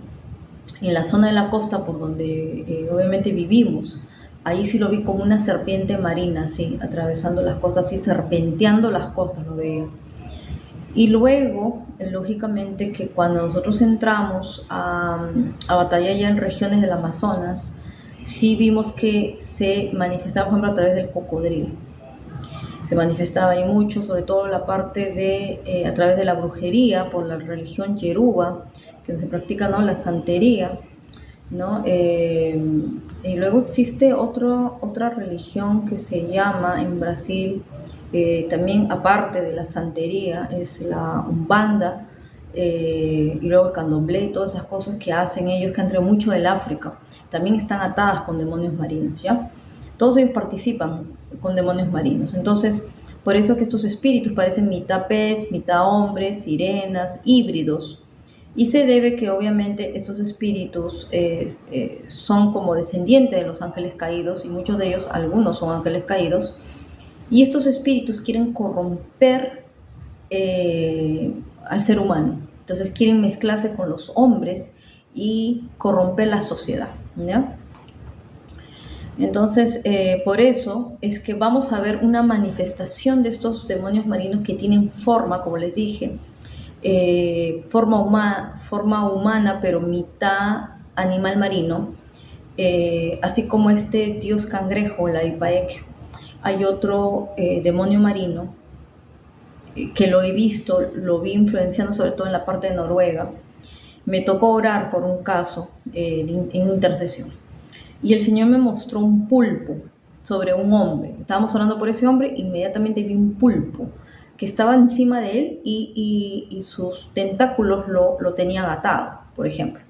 en la zona de la costa por donde obviamente vivimos, ahí sí lo vi como una serpiente marina, así, atravesando las costas, así, serpenteando las costas, lo veía. Y luego, lógicamente, que cuando nosotros entramos a batallar ya en regiones del Amazonas, sí vimos que se manifestaba, por ejemplo, a través del cocodrilo. Se manifestaba ahí mucho, sobre todo la parte de, a través de la brujería, por la religión Yoruba, que se practica, ¿no? La santería, ¿no? Y luego existe otra religión que se llama en Brasil, también aparte de la santería, es la Umbanda, y luego el candomblé, todas esas cosas que hacen ellos, que han traído mucho del África, también están atadas con demonios marinos, ¿ya? Todos ellos participan con demonios marinos. Entonces, por eso que estos espíritus parecen mitad pez, mitad hombre, sirenas, híbridos. Y se debe que obviamente estos espíritus son como descendientes de los ángeles caídos, y muchos de ellos, algunos son ángeles caídos, y estos espíritus quieren corromper al ser humano. Entonces quieren mezclarse con los hombres y corromper la sociedad, ¿ya? Entonces, por eso es que vamos a ver una manifestación de estos demonios marinos que tienen forma, como les dije, forma humana, pero mitad animal marino, así como este dios cangrejo, la Ipaek. Hay otro demonio marino que lo he visto, lo vi influenciando sobre todo en la parte de Noruega. Me tocó orar por un caso en intercesión, y el Señor me mostró un pulpo sobre un hombre. Estábamos orando por ese hombre, inmediatamente vi un pulpo que estaba encima de él y sus tentáculos lo tenían atado, por ejemplo.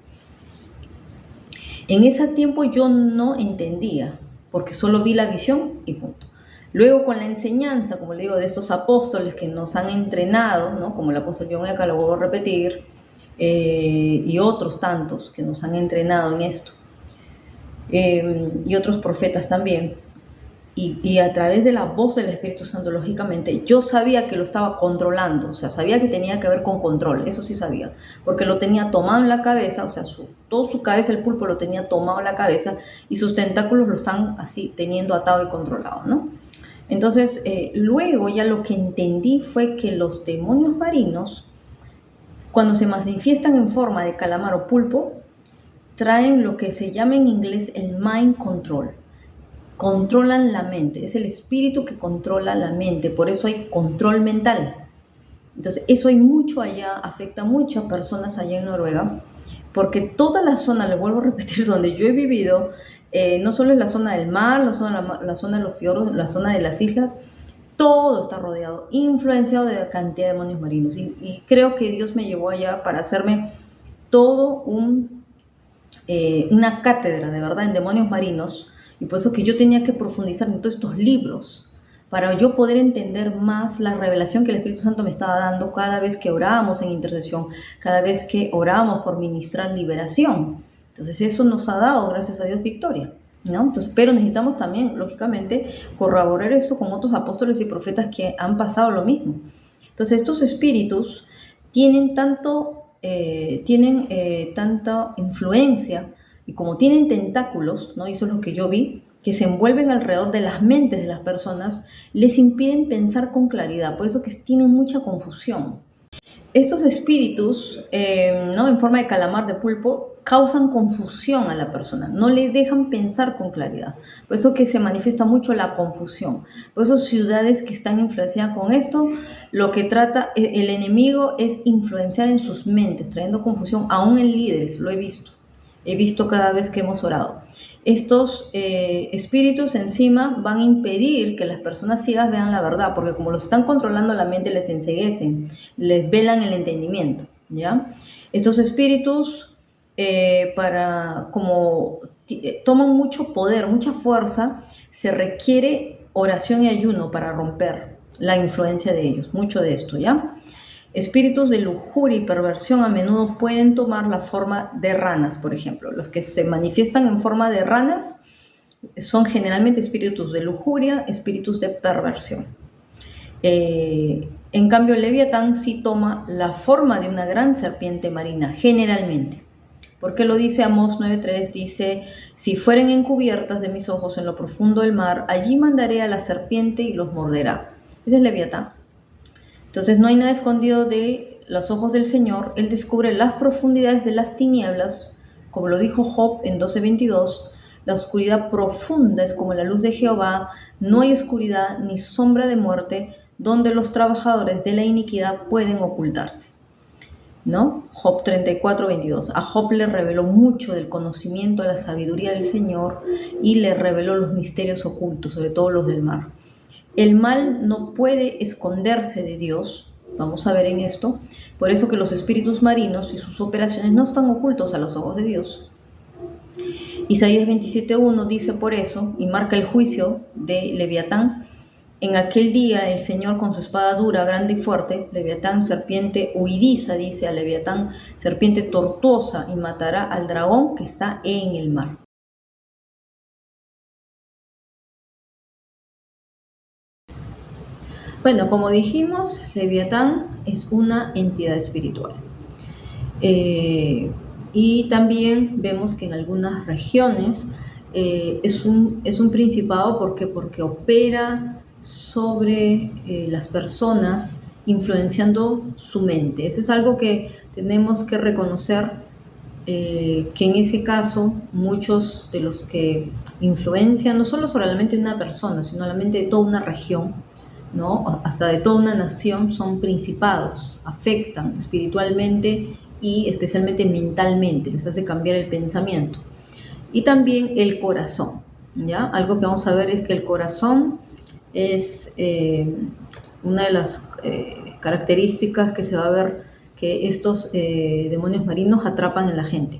En ese tiempo yo no entendía, porque solo vi la visión y punto. Luego, con la enseñanza, como le digo, de estos apóstoles que nos han entrenado, ¿no? Como el apóstol John Eckhart, lo vuelvo a repetir, y otros tantos que nos han entrenado en esto, y otros profetas también, y a través de la voz del Espíritu Santo, lógicamente, yo sabía que lo estaba controlando, o sea, sabía que tenía que ver con control, eso sí sabía, porque lo tenía tomado en la cabeza, o sea, toda su cabeza, el pulpo lo tenía tomado en la cabeza, y sus tentáculos lo están así teniendo atado y controlado, ¿no? Entonces, luego ya lo que entendí fue que los demonios marinos, cuando se manifiestan en forma de calamar o pulpo, traen lo que se llama en inglés el mind control. Controlan la mente, es el espíritu que controla la mente, por eso hay control mental. Entonces, eso hay mucho allá, afecta a muchas personas allá en Noruega, porque toda la zona, le vuelvo a repetir, donde yo he vivido, no solo es la zona del mar, la zona de los fiordos, la zona de las islas, todo está rodeado, influenciado de la cantidad de demonios marinos. Y creo que Dios me llevó allá para hacerme todo una cátedra, de verdad, en demonios marinos, y por eso que yo tenía que profundizar en todos estos libros para yo poder entender más la revelación que el Espíritu Santo me estaba dando cada vez que orábamos en intercesión, cada vez que orábamos por ministrar liberación. Entonces eso nos ha dado, gracias a Dios, victoria, ¿no? Entonces, pero necesitamos también, lógicamente, corroborar esto con otros apóstoles y profetas que han pasado lo mismo. Entonces estos espíritus tienen tanta influencia, y como tienen tentáculos, ¿no? Y eso es lo que yo vi, que se envuelven alrededor de las mentes de las personas, les impiden pensar con claridad, por eso que tienen mucha confusión. Estos espíritus, ¿no? En forma de calamar, de pulpo, causan confusión a la persona, no le dejan pensar con claridad, por eso que se manifiesta mucho la confusión. Por eso ciudades que están influenciadas con esto, lo que trata el enemigo es influenciar en sus mentes, trayendo confusión aún en líderes, lo he visto cada vez que hemos orado. Estos espíritus encima van a impedir que las personas ciegas vean la verdad, porque como los están controlando la mente, les enceguecen, les velan el entendimiento, ¿ya? Estos espíritus, toman mucho poder, mucha fuerza, se requiere oración y ayuno para romper la influencia de ellos, mucho de esto, ¿ya? Espíritus de lujuria y perversión a menudo pueden tomar la forma de ranas, por ejemplo. Los que se manifiestan en forma de ranas son generalmente espíritus de lujuria, espíritus de perversión. En cambio, el Leviatán sí toma la forma de una gran serpiente marina, generalmente. Porque lo dice Amós 9:3, dice: si fueren encubiertas de mis ojos en lo profundo del mar, allí mandaré a la serpiente y los morderá. Ese es Leviatán. Entonces no hay nada escondido de los ojos del Señor. Él descubre las profundidades de las tinieblas, como lo dijo Job en 12:22. La oscuridad profunda es como la luz de Jehová, no hay oscuridad ni sombra de muerte donde los trabajadores de la iniquidad pueden ocultarse, ¿no? Job 34:22. A Job le reveló mucho del conocimiento de la sabiduría del Señor y le reveló los misterios ocultos, sobre todo los del mar. El mal no puede esconderse de Dios, vamos a ver en esto, por eso que los espíritus marinos y sus operaciones no están ocultos a los ojos de Dios. Isaías 27:1 dice por eso, y marca el juicio de Leviatán: en aquel día el Señor con su espada dura, grande y fuerte, Leviatán, serpiente huidiza, dice a Leviatán, serpiente tortuosa, y matará al dragón que está en el mar. Bueno, como dijimos, Leviatán es una entidad espiritual. Y también vemos que en algunas regiones es un principado porque opera sobre las personas, influenciando su mente. Eso es algo que tenemos que reconocer, que en ese caso muchos de los que influencian no solo sobre la mente de una persona, sino la mente de toda una región, ¿no? Hasta de toda una nación, son principados, afectan espiritualmente y especialmente mentalmente, les hace cambiar el pensamiento. Y también el corazón, ¿ya? Algo que vamos a ver es que el corazón es una de las características que se va a ver que estos demonios marinos atrapan en la gente.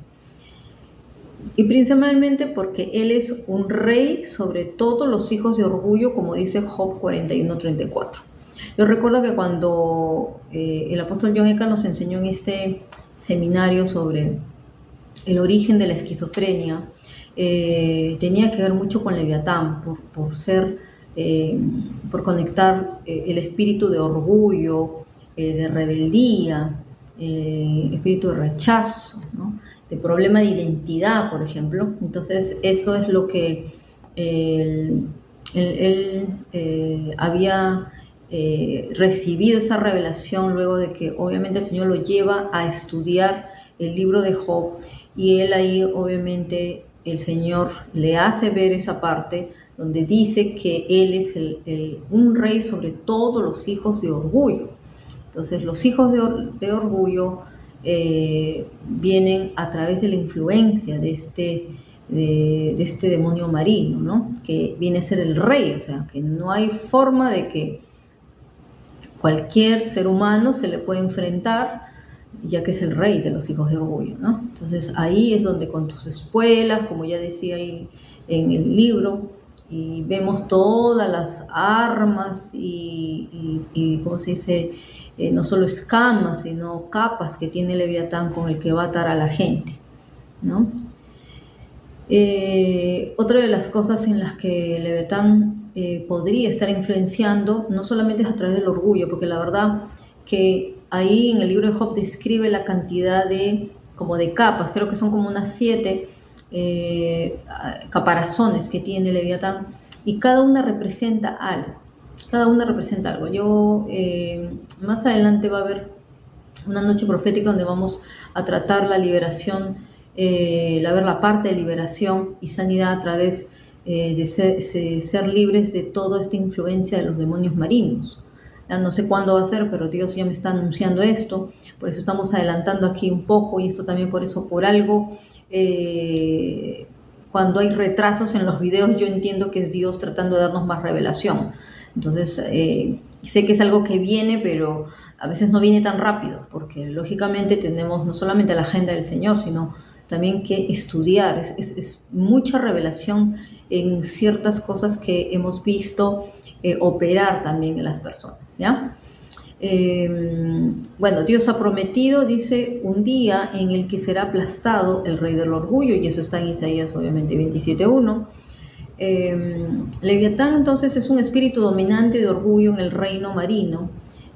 Y principalmente porque él es un rey sobre todos los hijos de orgullo, como dice Job 41:34. Yo recuerdo que cuando el apóstol John Eckhart nos enseñó en este seminario sobre el origen de la esquizofrenia, tenía que ver mucho con Leviatán, por conectar el espíritu de orgullo, de rebeldía, espíritu de rechazo, ¿no? De problema de identidad, por ejemplo. Entonces eso es lo que él había recibido, esa revelación, luego de que obviamente el Señor lo lleva a estudiar el libro de Job, y él ahí obviamente el Señor le hace ver esa parte donde dice que él es un rey sobre todos los hijos de orgullo. Entonces los hijos de orgullo vienen a través de la influencia de este demonio marino, ¿no? Que viene a ser el rey, o sea, que no hay forma de que cualquier ser humano se le pueda enfrentar, ya que es el rey de los hijos de orgullo, ¿no? Entonces ahí es donde con tus espuelas, como ya decía ahí en el libro, y vemos todas las armas y ¿cómo se dice? No solo escamas, sino capas que tiene Leviatán con el que va a atar a la gente, ¿no? Otra de las cosas en las que Leviatán podría estar influenciando no solamente es a través del orgullo, porque la verdad que ahí en el libro de Job describe la cantidad como de capas, creo que son como unas 7 caparazones que tiene Leviatán, y cada una representa algo. Cada una representa algo. Más adelante va a haber una noche profética donde vamos a tratar la liberación, ver la parte de liberación y sanidad a través de ser libres de toda esta influencia de los demonios marinos. Ya no sé cuándo va a ser, pero Dios ya me está anunciando esto, por eso estamos adelantando aquí un poco, y esto también por algo, cuando hay retrasos en los videos, yo entiendo que es Dios tratando de darnos más revelación. Entonces, sé que es algo que viene, pero a veces no viene tan rápido, porque lógicamente tenemos no solamente la agenda del Señor, sino también que estudiar. Es mucha revelación en ciertas cosas que hemos visto operar también en las personas, ¿ya? Bueno, Dios ha prometido, dice, un día en el que será aplastado el rey del orgullo, y eso está en Isaías obviamente 27:1. Leviatán entonces es un espíritu dominante de orgullo en el reino marino,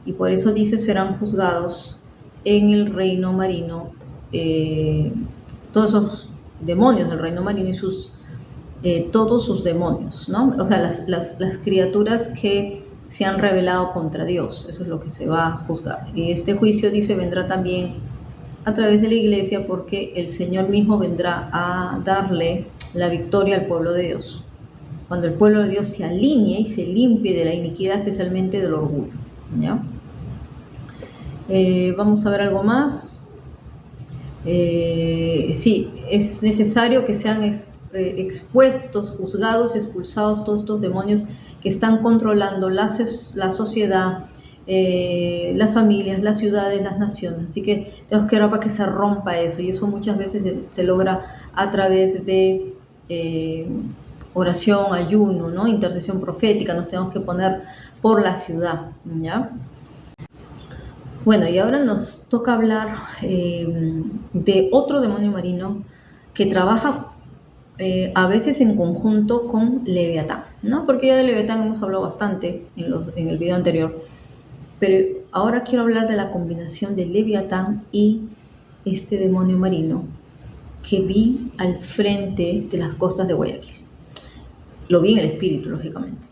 y por eso dice serán juzgados en el reino marino todos esos demonios del reino marino y todos sus demonios, ¿no? O sea, las criaturas que se han rebelado contra Dios, eso es lo que se va a juzgar. Y este juicio, dice, vendrá también a través de la iglesia, porque el Señor mismo vendrá a darle la victoria al pueblo de Dios, cuando el pueblo de Dios se alinee y se limpie de la iniquidad, especialmente del orgullo, ¿ya? Vamos a ver algo más. Sí, es necesario que sean expuestos, juzgados, expulsados todos estos demonios que están controlando la sociedad, las familias, las ciudades, las naciones. Así que tenemos que orar para que se rompa eso, y eso muchas veces se logra a través de oración, ayuno, ¿no? Intercesión profética. Nos tenemos que poner por la ciudad, ¿ya? Bueno, y ahora nos toca hablar de otro demonio marino que trabaja a veces en conjunto con Leviatán, ¿no? Porque ya de Leviatán hemos hablado bastante en el video anterior, pero ahora quiero hablar de la combinación de Leviatán y este demonio marino que vi al frente de las costas de Guayaquil. Lo vi en el espíritu, lógicamente.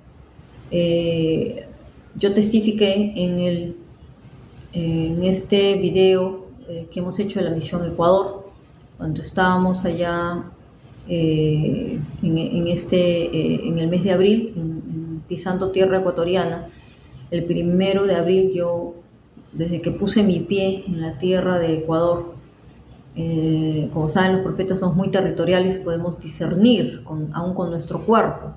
Yo testifiqué en este video que hemos hecho de la misión Ecuador, cuando estábamos allá en el mes de abril, pisando tierra ecuatoriana. El 1 de abril, yo, desde que puse mi pie en la tierra de Ecuador, como saben, los profetas somos muy territoriales, podemos discernir aún con nuestro cuerpo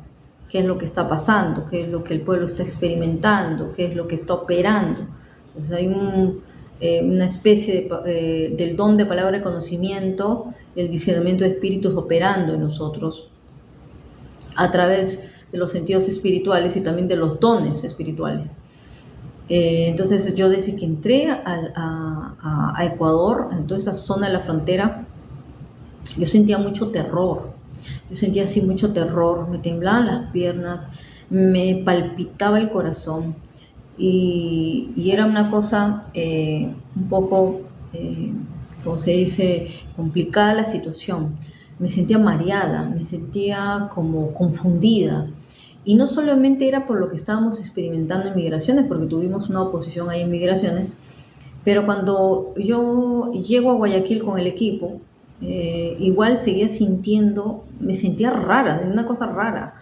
qué es lo que está pasando, qué es lo que el pueblo está experimentando, qué es lo que está operando. Entonces hay una especie del don de palabra de conocimiento, el discernimiento de espíritus operando en nosotros a través de los sentidos espirituales y también de los dones espirituales. Entonces yo, desde que entré a Ecuador, en toda esa zona de la frontera, yo sentía mucho terror. Yo sentía así mucho terror, me temblaban las piernas, me palpitaba el corazón, y era una cosa un poco, como se dice, complicada la situación. Me sentía mareada, me sentía como confundida. Y no solamente era por lo que estábamos experimentando en migraciones, porque tuvimos una oposición ahí en migraciones, pero cuando yo llego a Guayaquil con el equipo, igual seguía me sentía rara, de una cosa rara.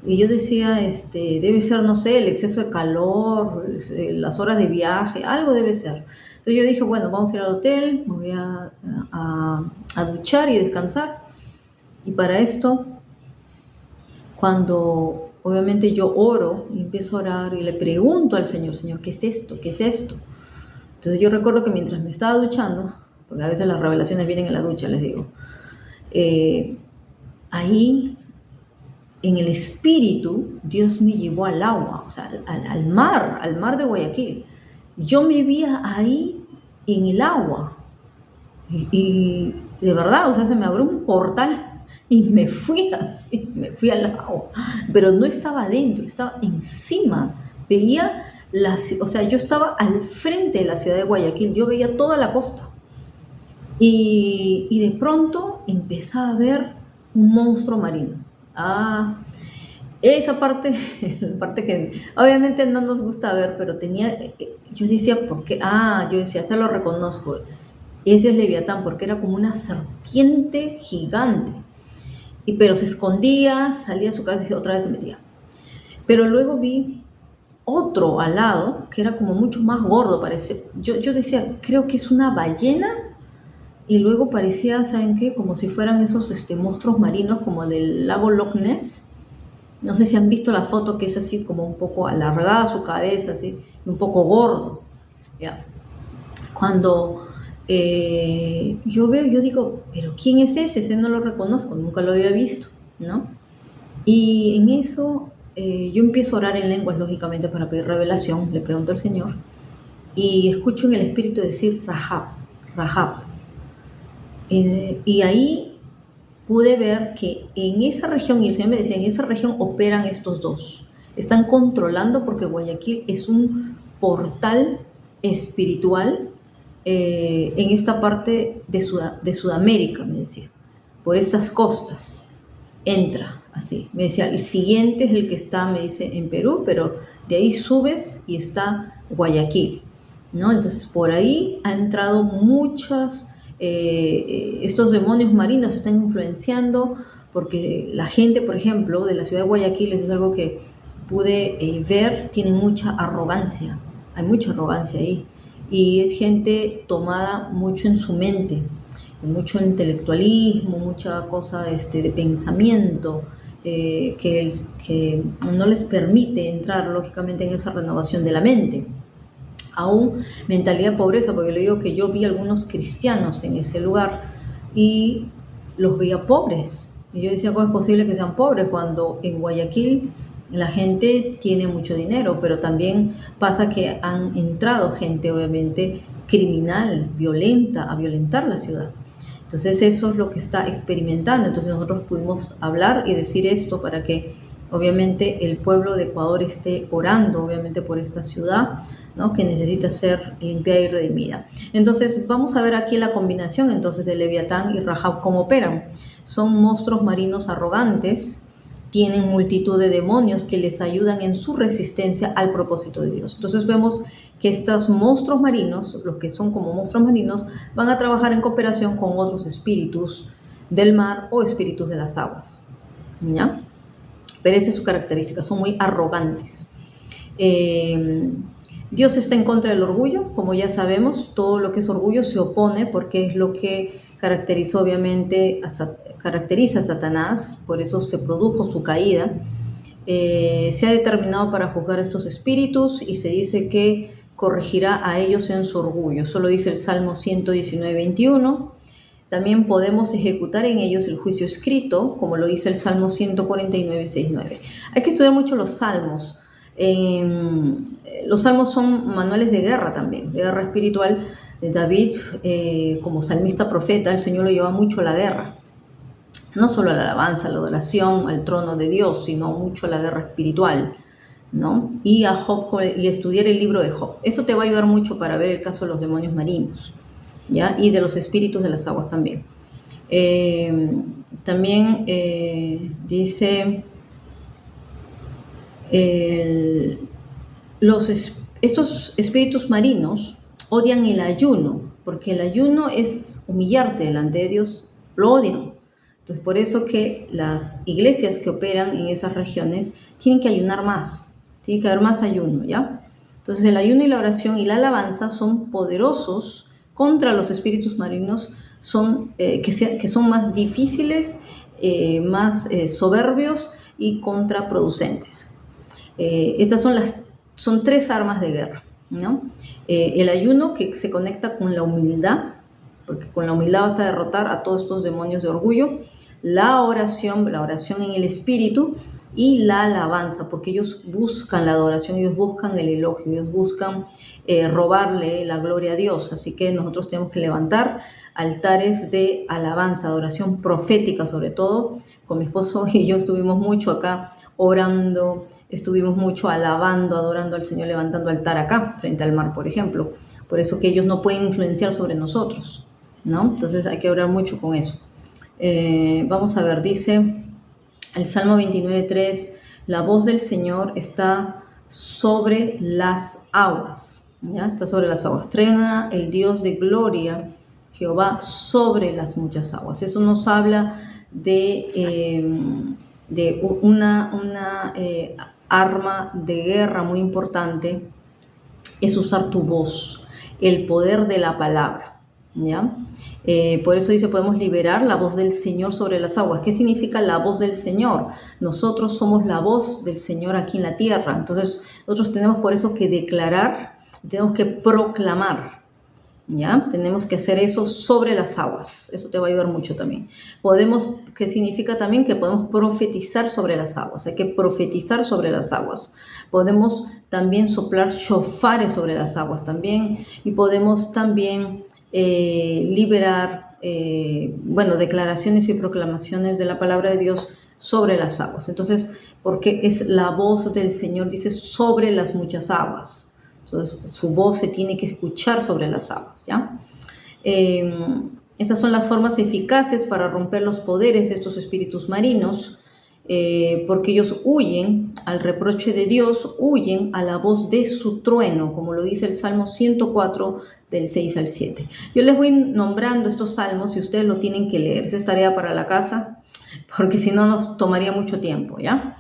Y yo decía, debe ser, no sé, el exceso de calor, las horas de viaje, algo debe ser. Entonces yo dije, bueno, vamos a ir al hotel, me voy a duchar y descansar. Y para esto, cuando obviamente yo oro y empiezo a orar y le pregunto al Señor, Señor, ¿qué es esto? ¿Qué es esto? Entonces yo recuerdo que mientras me estaba duchando, porque a veces las revelaciones vienen en la ducha, les digo, ahí en el espíritu, Dios me llevó al agua, o sea, al mar de Guayaquil. Yo me vi ahí en el agua y de verdad, o sea, se me abrió un portal y me fui así, me fui al agua, pero no estaba adentro, estaba encima, veía o sea, yo estaba al frente de la ciudad de Guayaquil, yo veía toda la costa y de pronto empezaba a ver un monstruo marino. Esa parte, la parte que obviamente no nos gusta ver, pero yo decía, ¿por qué? Yo decía, se lo reconozco, ese es Leviatán, porque era como una serpiente gigante, pero se escondía, salía a su casa y otra vez se metía. Pero luego vi otro al lado, que era como mucho más gordo, parece. Yo decía, creo que es una ballena, y luego parecía, ¿saben qué? Como si fueran esos monstruos marinos, como del lago Loch Ness. No sé si han visto la foto, que es así como un poco alargada su cabeza, así, un poco gordo. ¿Ya? Cuando yo veo, yo digo, ¿pero quién es ese? Ese no lo reconozco, nunca lo había visto, ¿no? Y en eso yo empiezo a orar en lenguas, lógicamente, para pedir revelación, le pregunto al Señor, y escucho en el Espíritu decir Rahab, Rahab. Y ahí pude ver que en esa región, y el Señor me decía, en esa región operan estos dos. Están controlando, porque Guayaquil es un portal espiritual en esta parte de Sudamérica, me decía, por estas costas. Entra, así. Me decía, el siguiente es el que está, me dice, en Perú, pero de ahí subes y está Guayaquil, ¿no? Entonces, por ahí ha entrado estos demonios marinos están influenciando, porque la gente, por ejemplo, de la ciudad de Guayaquil, eso es algo que pude ver, tiene mucha arrogancia, hay mucha arrogancia ahí, y es gente tomada mucho en su mente, mucho intelectualismo, mucha cosa de pensamiento, que no les permite entrar lógicamente en esa renovación de la mente. Aún mentalidad de pobreza, porque le digo que yo vi algunos cristianos en ese lugar y los veía pobres. Y yo decía, ¿cómo es posible que sean pobres cuando en Guayaquil la gente tiene mucho dinero? Pero también pasa que han entrado gente, obviamente, criminal, violenta, a violentar la ciudad. Entonces eso es lo que está experimentando. Entonces nosotros pudimos hablar y decir esto para que obviamente el pueblo de Ecuador esté orando, obviamente, por esta ciudad, ¿no? Que necesita ser limpiada y redimida. Entonces vamos a ver aquí la combinación entonces de Leviatán y Rahab, cómo operan. Son monstruos marinos arrogantes, tienen multitud de demonios que les ayudan en su resistencia al propósito de Dios. Entonces vemos que estos monstruos marinos, los que son como monstruos marinos, van a trabajar en cooperación con otros espíritus del mar o espíritus de las aguas, ¿ya? Pero esa es su característica, son muy arrogantes. Dios está en contra del orgullo, como ya sabemos, todo lo que es orgullo se opone, porque es lo que caracterizó obviamente caracteriza a Satanás, por eso se produjo su caída. Se ha determinado para juzgar a estos espíritus y se dice que corregirá a ellos en su orgullo. Eso lo dice el Salmo 119, 21. También podemos ejecutar en ellos el juicio escrito, como lo dice el Salmo 149, 6, 9. Hay que estudiar mucho los salmos. Los salmos son manuales de guerra también, de guerra espiritual. David, como salmista profeta, el Señor lo lleva mucho a la guerra. No solo a la alabanza, a la adoración, al trono de Dios, sino mucho a la guerra espiritual, ¿no? Y a Job, y estudiar el libro de Job. Eso te va a ayudar mucho para ver el caso de los demonios marinos, ¿ya? Y de los espíritus de las aguas también. También dice estos espíritus marinos odian el ayuno, porque el ayuno es humillarte delante de Dios, lo odian. Entonces, por eso que las iglesias que operan en esas regiones tienen que ayunar más, tiene que haber más ayuno, ¿ya? Entonces, el ayuno y la oración y la alabanza son poderosos contra los espíritus marinos, que son más difíciles, más soberbios y contraproducentes. Estas son tres armas de guerra, ¿no? El ayuno, que se conecta con la humildad, porque con la humildad vas a derrotar a todos estos demonios de orgullo. La oración en el espíritu, y la alabanza, porque ellos buscan la adoración, ellos buscan el elogio, ellos buscan robarle la gloria a Dios. Así que nosotros tenemos que levantar altares de alabanza, adoración profética sobre todo. Con mi esposo y yo estuvimos mucho acá orando, estuvimos mucho alabando, adorando al Señor, levantando altar acá, frente al mar, por ejemplo. Por eso que ellos no pueden influenciar sobre nosotros, ¿no? Entonces hay que orar mucho con eso. Vamos a ver, dice el Salmo 29:3, la voz del Señor está sobre las aguas, ¿ya? Está sobre las aguas. Truena el Dios de gloria, Jehová, sobre las muchas aguas. Eso nos habla de una arma de guerra muy importante, es usar tu voz, el poder de la palabra, ¿ya? Por eso dice, podemos liberar la voz del Señor sobre las aguas. ¿Qué significa la voz del Señor? Nosotros somos la voz del Señor aquí en la tierra. Entonces, nosotros tenemos por eso que declarar, tenemos que proclamar, ¿ya? Tenemos que hacer eso sobre las aguas. Eso te va a ayudar mucho también. ¿Qué significa también? Que podemos profetizar sobre las aguas. Hay que profetizar sobre las aguas. Podemos también soplar shofares sobre las aguas también. Y podemos también liberar, declaraciones y proclamaciones de la palabra de Dios sobre las aguas. Entonces, porque es la voz del Señor, dice, sobre las muchas aguas. Entonces, su voz se tiene que escuchar sobre las aguas, ¿ya? Estas son las formas eficaces para romper los poderes de estos espíritus marinos, porque ellos huyen al reproche de Dios, huyen a la voz de su trueno, como lo dice el Salmo 104, del 6 al 7. Yo les voy nombrando estos salmos y ustedes lo tienen que leer. Esa es tarea para la casa, porque si no nos tomaría mucho tiempo, ¿ya?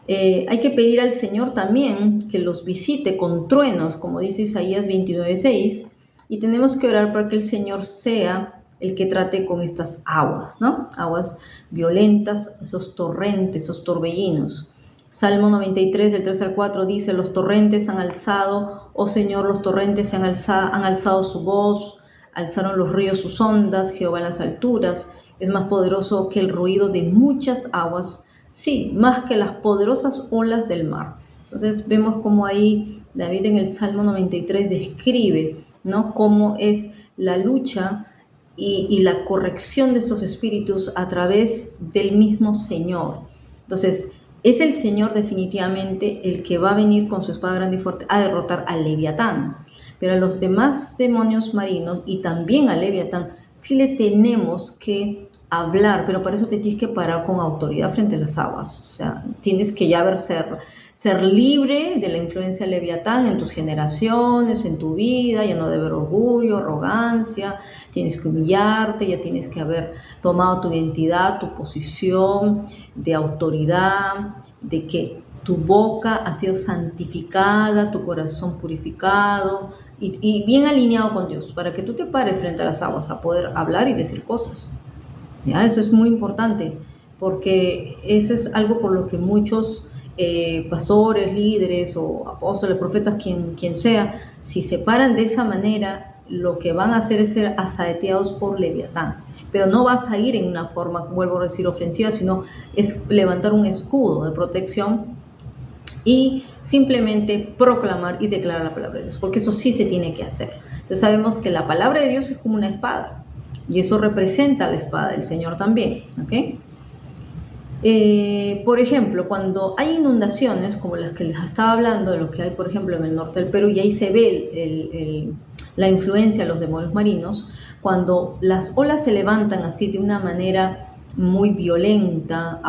Hay que pedir al Señor también que los visite con truenos, como dice Isaías 29:6, y tenemos que orar para que el Señor sea el que trate con estas aguas, ¿no? Aguas violentas, esos torrentes, esos torbellinos. Salmo 93, del 3 al 4 dice, los torrentes han alzado, oh Señor, los torrentes han alzado su voz, alzaron los ríos sus ondas, Jehová en las alturas, es más poderoso que el ruido de muchas aguas, sí, más que las poderosas olas del mar. Entonces vemos como ahí David en el Salmo 93 describe, ¿no?, cómo es la lucha y la corrección de estos espíritus a través del mismo Señor. Entonces, es el Señor definitivamente el que va a venir con su espada grande y fuerte a derrotar al Leviatán. Pero a los demás demonios marinos y también al Leviatán sí le tenemos que hablar, pero para eso te tienes que parar con autoridad frente a las aguas. O sea, tienes que ya ser libre de la influencia del Leviatán en tus generaciones, en tu vida, ya no de haber orgullo, arrogancia, tienes que humillarte, ya tienes que haber tomado tu identidad, tu posición de autoridad, de que tu boca ha sido santificada, tu corazón purificado y bien alineado con Dios, para que tú te pares frente a las aguas a poder hablar y decir cosas. ¿Ya? Eso es muy importante, porque eso es algo por lo que muchos pastores, líderes o apóstoles, profetas, quien sea, si se paran de esa manera, lo que van a hacer es ser asaeteados por Leviatán. Pero no vas a ir en una forma, vuelvo a decir, ofensiva, sino es levantar un escudo de protección y simplemente proclamar y declarar la palabra de Dios, porque eso sí se tiene que hacer. Entonces sabemos que la palabra de Dios es como una espada, y eso representa la espada del Señor también, ¿ok? Por ejemplo, cuando hay inundaciones, como las que les estaba hablando, de lo que hay, por ejemplo, en el norte del Perú, y ahí se ve la influencia de los demonios marinos, cuando las olas se levantan así de una manera muy violenta,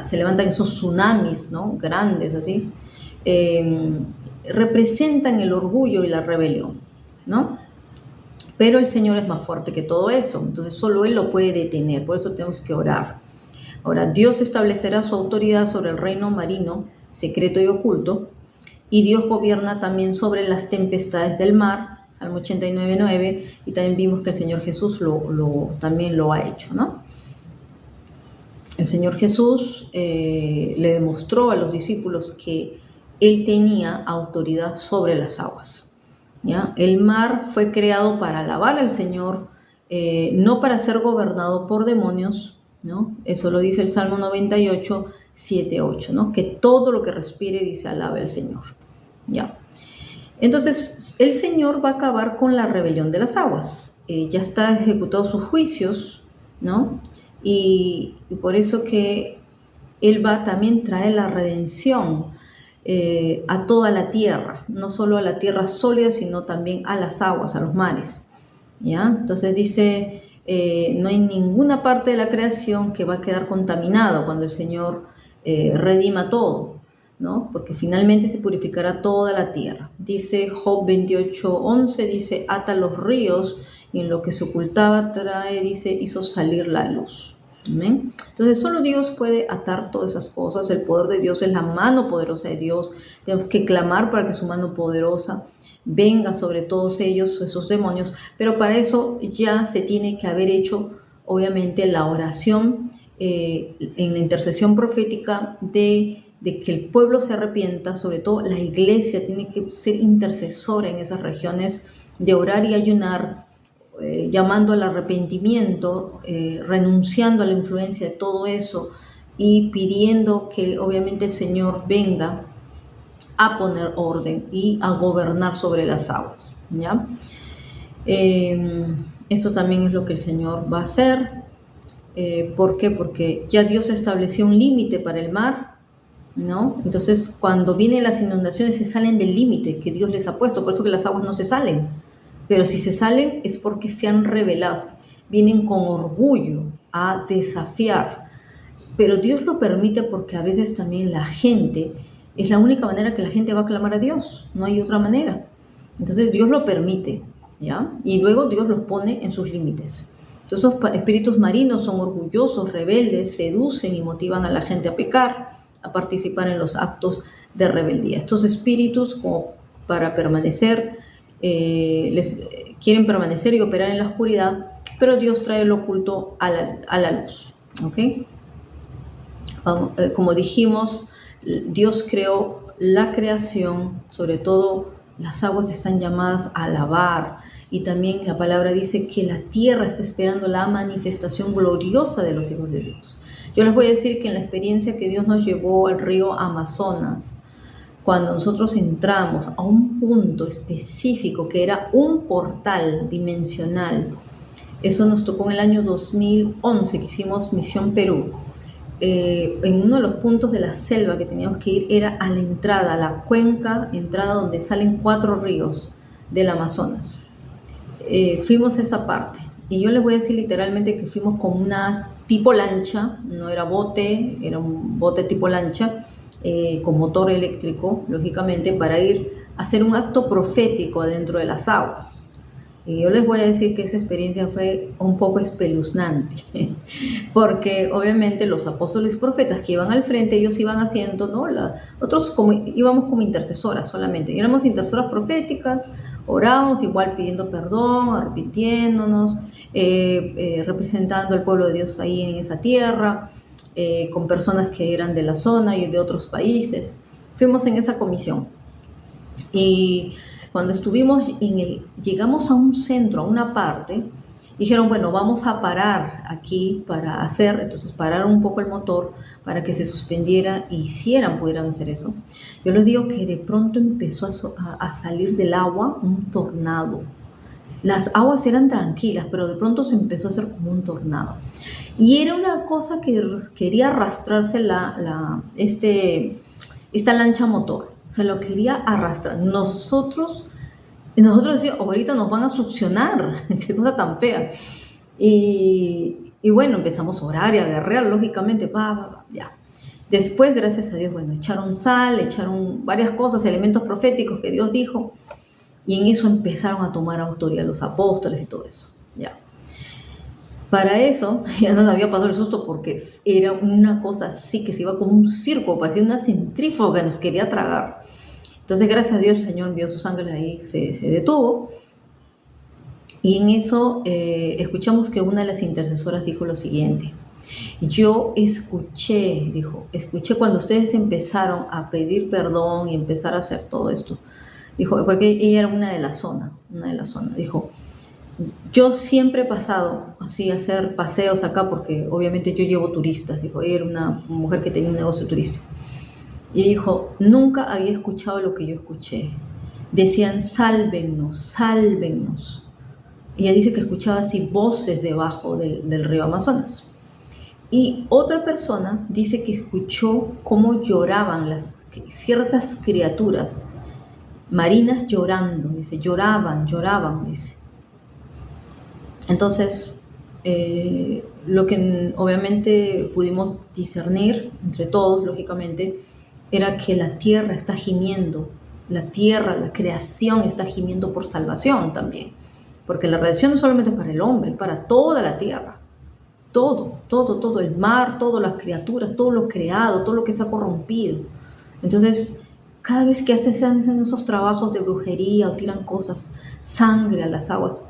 se levantan esos tsunamis, ¿no?, grandes así, representan el orgullo y la rebelión, ¿no? Pero el Señor es más fuerte que todo eso, entonces solo Él lo puede detener, por eso tenemos que orar. Ahora, Dios establecerá su autoridad sobre el reino marino, secreto y oculto, y Dios gobierna también sobre las tempestades del mar, Salmo 89:9, y también vimos que el Señor Jesús también lo ha hecho, ¿no? El Señor Jesús le demostró a los discípulos que Él tenía autoridad sobre las aguas, ¿ya? El mar fue creado para alabar al Señor, no para ser gobernado por demonios, ¿no? Eso lo dice el Salmo 98, 7, 8, ¿no? Que todo lo que respire, dice, alabe al Señor. Ya. Entonces, el Señor va a acabar con la rebelión de las aguas. Ya está ejecutado sus juicios, ¿no? Y por eso que Él va también traer la redención a toda la tierra, no solo a la tierra sólida, sino también a las aguas, a los mares, ¿ya? Entonces dice, no hay ninguna parte de la creación que va a quedar contaminado cuando el Señor redima todo, ¿no? Porque finalmente se purificará toda la tierra. Dice Job 28:11, dice, ata los ríos y en lo que se ocultaba trae, dice, hizo salir la luz. ¿Amén? Entonces solo Dios puede atar todas esas cosas. El poder de Dios es la mano poderosa de Dios. Tenemos que clamar para que su mano poderosa venga sobre todos ellos, esos demonios, pero para eso ya se tiene que haber hecho obviamente la oración en la intercesión profética de que el pueblo se arrepienta. Sobre todo la iglesia tiene que ser intercesora en esas regiones, de orar y ayunar, llamando al arrepentimiento, renunciando a la influencia de todo eso y pidiendo que obviamente el Señor venga a poner orden y a gobernar sobre las aguas, ¿ya? Eso también es lo que el Señor va a hacer. ¿Por qué? Porque ya Dios estableció un límite para el mar, ¿no? Entonces, cuando vienen las inundaciones, se salen del límite que Dios les ha puesto. Por eso que las aguas no se salen. Pero si se salen es porque se han rebelado, vienen con orgullo a desafiar. Pero Dios lo permite porque a veces también la gente, es la única manera que la gente va a clamar a Dios, no hay otra manera. Entonces Dios lo permite, ¿ya? Y luego Dios los pone en sus límites. Entonces esos espíritus marinos son orgullosos, rebeldes, seducen y motivan a la gente a pecar, a participar en los actos de rebeldía. Estos espíritus, como para permanecer, quieren permanecer y operar en la oscuridad, pero Dios trae lo oculto a la luz, ¿ok? Como dijimos, Dios creó la creación, sobre todo las aguas están llamadas a alabar, y también la palabra dice que la tierra está esperando la manifestación gloriosa de los hijos de Dios. Yo les voy a decir que en la experiencia que Dios nos llevó al río Amazonas, cuando nosotros entramos a un punto específico que era un portal dimensional, eso nos tocó en el año 2011 que hicimos Misión Perú. En uno de los puntos de la selva que teníamos que ir era a la entrada, a la cuenca, entrada donde salen 4 ríos del Amazonas. Fuimos a esa parte y yo les voy a decir literalmente que fuimos con una tipo lancha, no era bote, era un bote tipo lancha, con motor eléctrico, lógicamente, para ir a hacer un acto profético dentro de las aguas. Y yo les voy a decir que esa experiencia fue un poco espeluznante, porque obviamente los apóstoles profetas que iban al frente, ellos iban haciendo, ¿no? Nosotros íbamos como intercesoras solamente, y éramos intercesoras proféticas, orábamos igual pidiendo perdón, arrepintiéndonos, representando al pueblo de Dios ahí en esa tierra, con personas que eran de la zona y de otros países. Fuimos en esa comisión. Y cuando estuvimos llegamos a un centro, a una parte, dijeron, bueno, vamos a parar aquí para hacer, entonces pararon un poco el motor para que se suspendiera y pudieran hacer eso. Yo les digo que de pronto empezó a salir del agua un tornado. Las aguas eran tranquilas, pero de pronto se empezó a hacer como un tornado. Y era una cosa que quería arrastrarse esta lancha motor. Se lo quería arrastrar. Nosotros decíamos, ahorita nos van a succionar. Qué cosa tan fea. Y bueno, empezamos a orar y a guerrear, lógicamente. Ya. Después, gracias a Dios, bueno, echaron sal, echaron varias cosas, elementos proféticos que Dios dijo. Y en eso empezaron a tomar autoridad los apóstoles y todo eso. Ya. Para eso, ya nos había pasado el susto porque era una cosa así que se iba como un circo, parecía una centrífuga que nos quería tragar. Entonces, gracias a Dios, el Señor envió sus ángeles ahí, se detuvo. Y en eso escuchamos que una de las intercesoras dijo lo siguiente. Yo escuché cuando ustedes empezaron a pedir perdón y empezar a hacer todo esto. Dijo, porque ella era una de la zona. Dijo, yo siempre he pasado así a hacer paseos acá porque obviamente yo llevo turistas, dijo, ella era una mujer que tenía un negocio turístico. Y dijo, nunca había escuchado lo que yo escuché. Decían, sálvennos, sálvennos. Ella dice que escuchaba así voces debajo del río Amazonas. Y otra persona dice que escuchó cómo lloraban ciertas criaturas marinas llorando, dice, lloraban, dice. Entonces, lo que obviamente pudimos discernir entre todos, lógicamente, era que la tierra está gimiendo, la tierra, la creación está gimiendo por salvación también, porque la redención no solamente es para el hombre, es para toda la tierra, todo, el mar, todas las criaturas, todo lo creado, todo lo que se ha corrompido. Entonces, cada vez que hacen esos trabajos de brujería o tiran cosas, sangre a las aguas,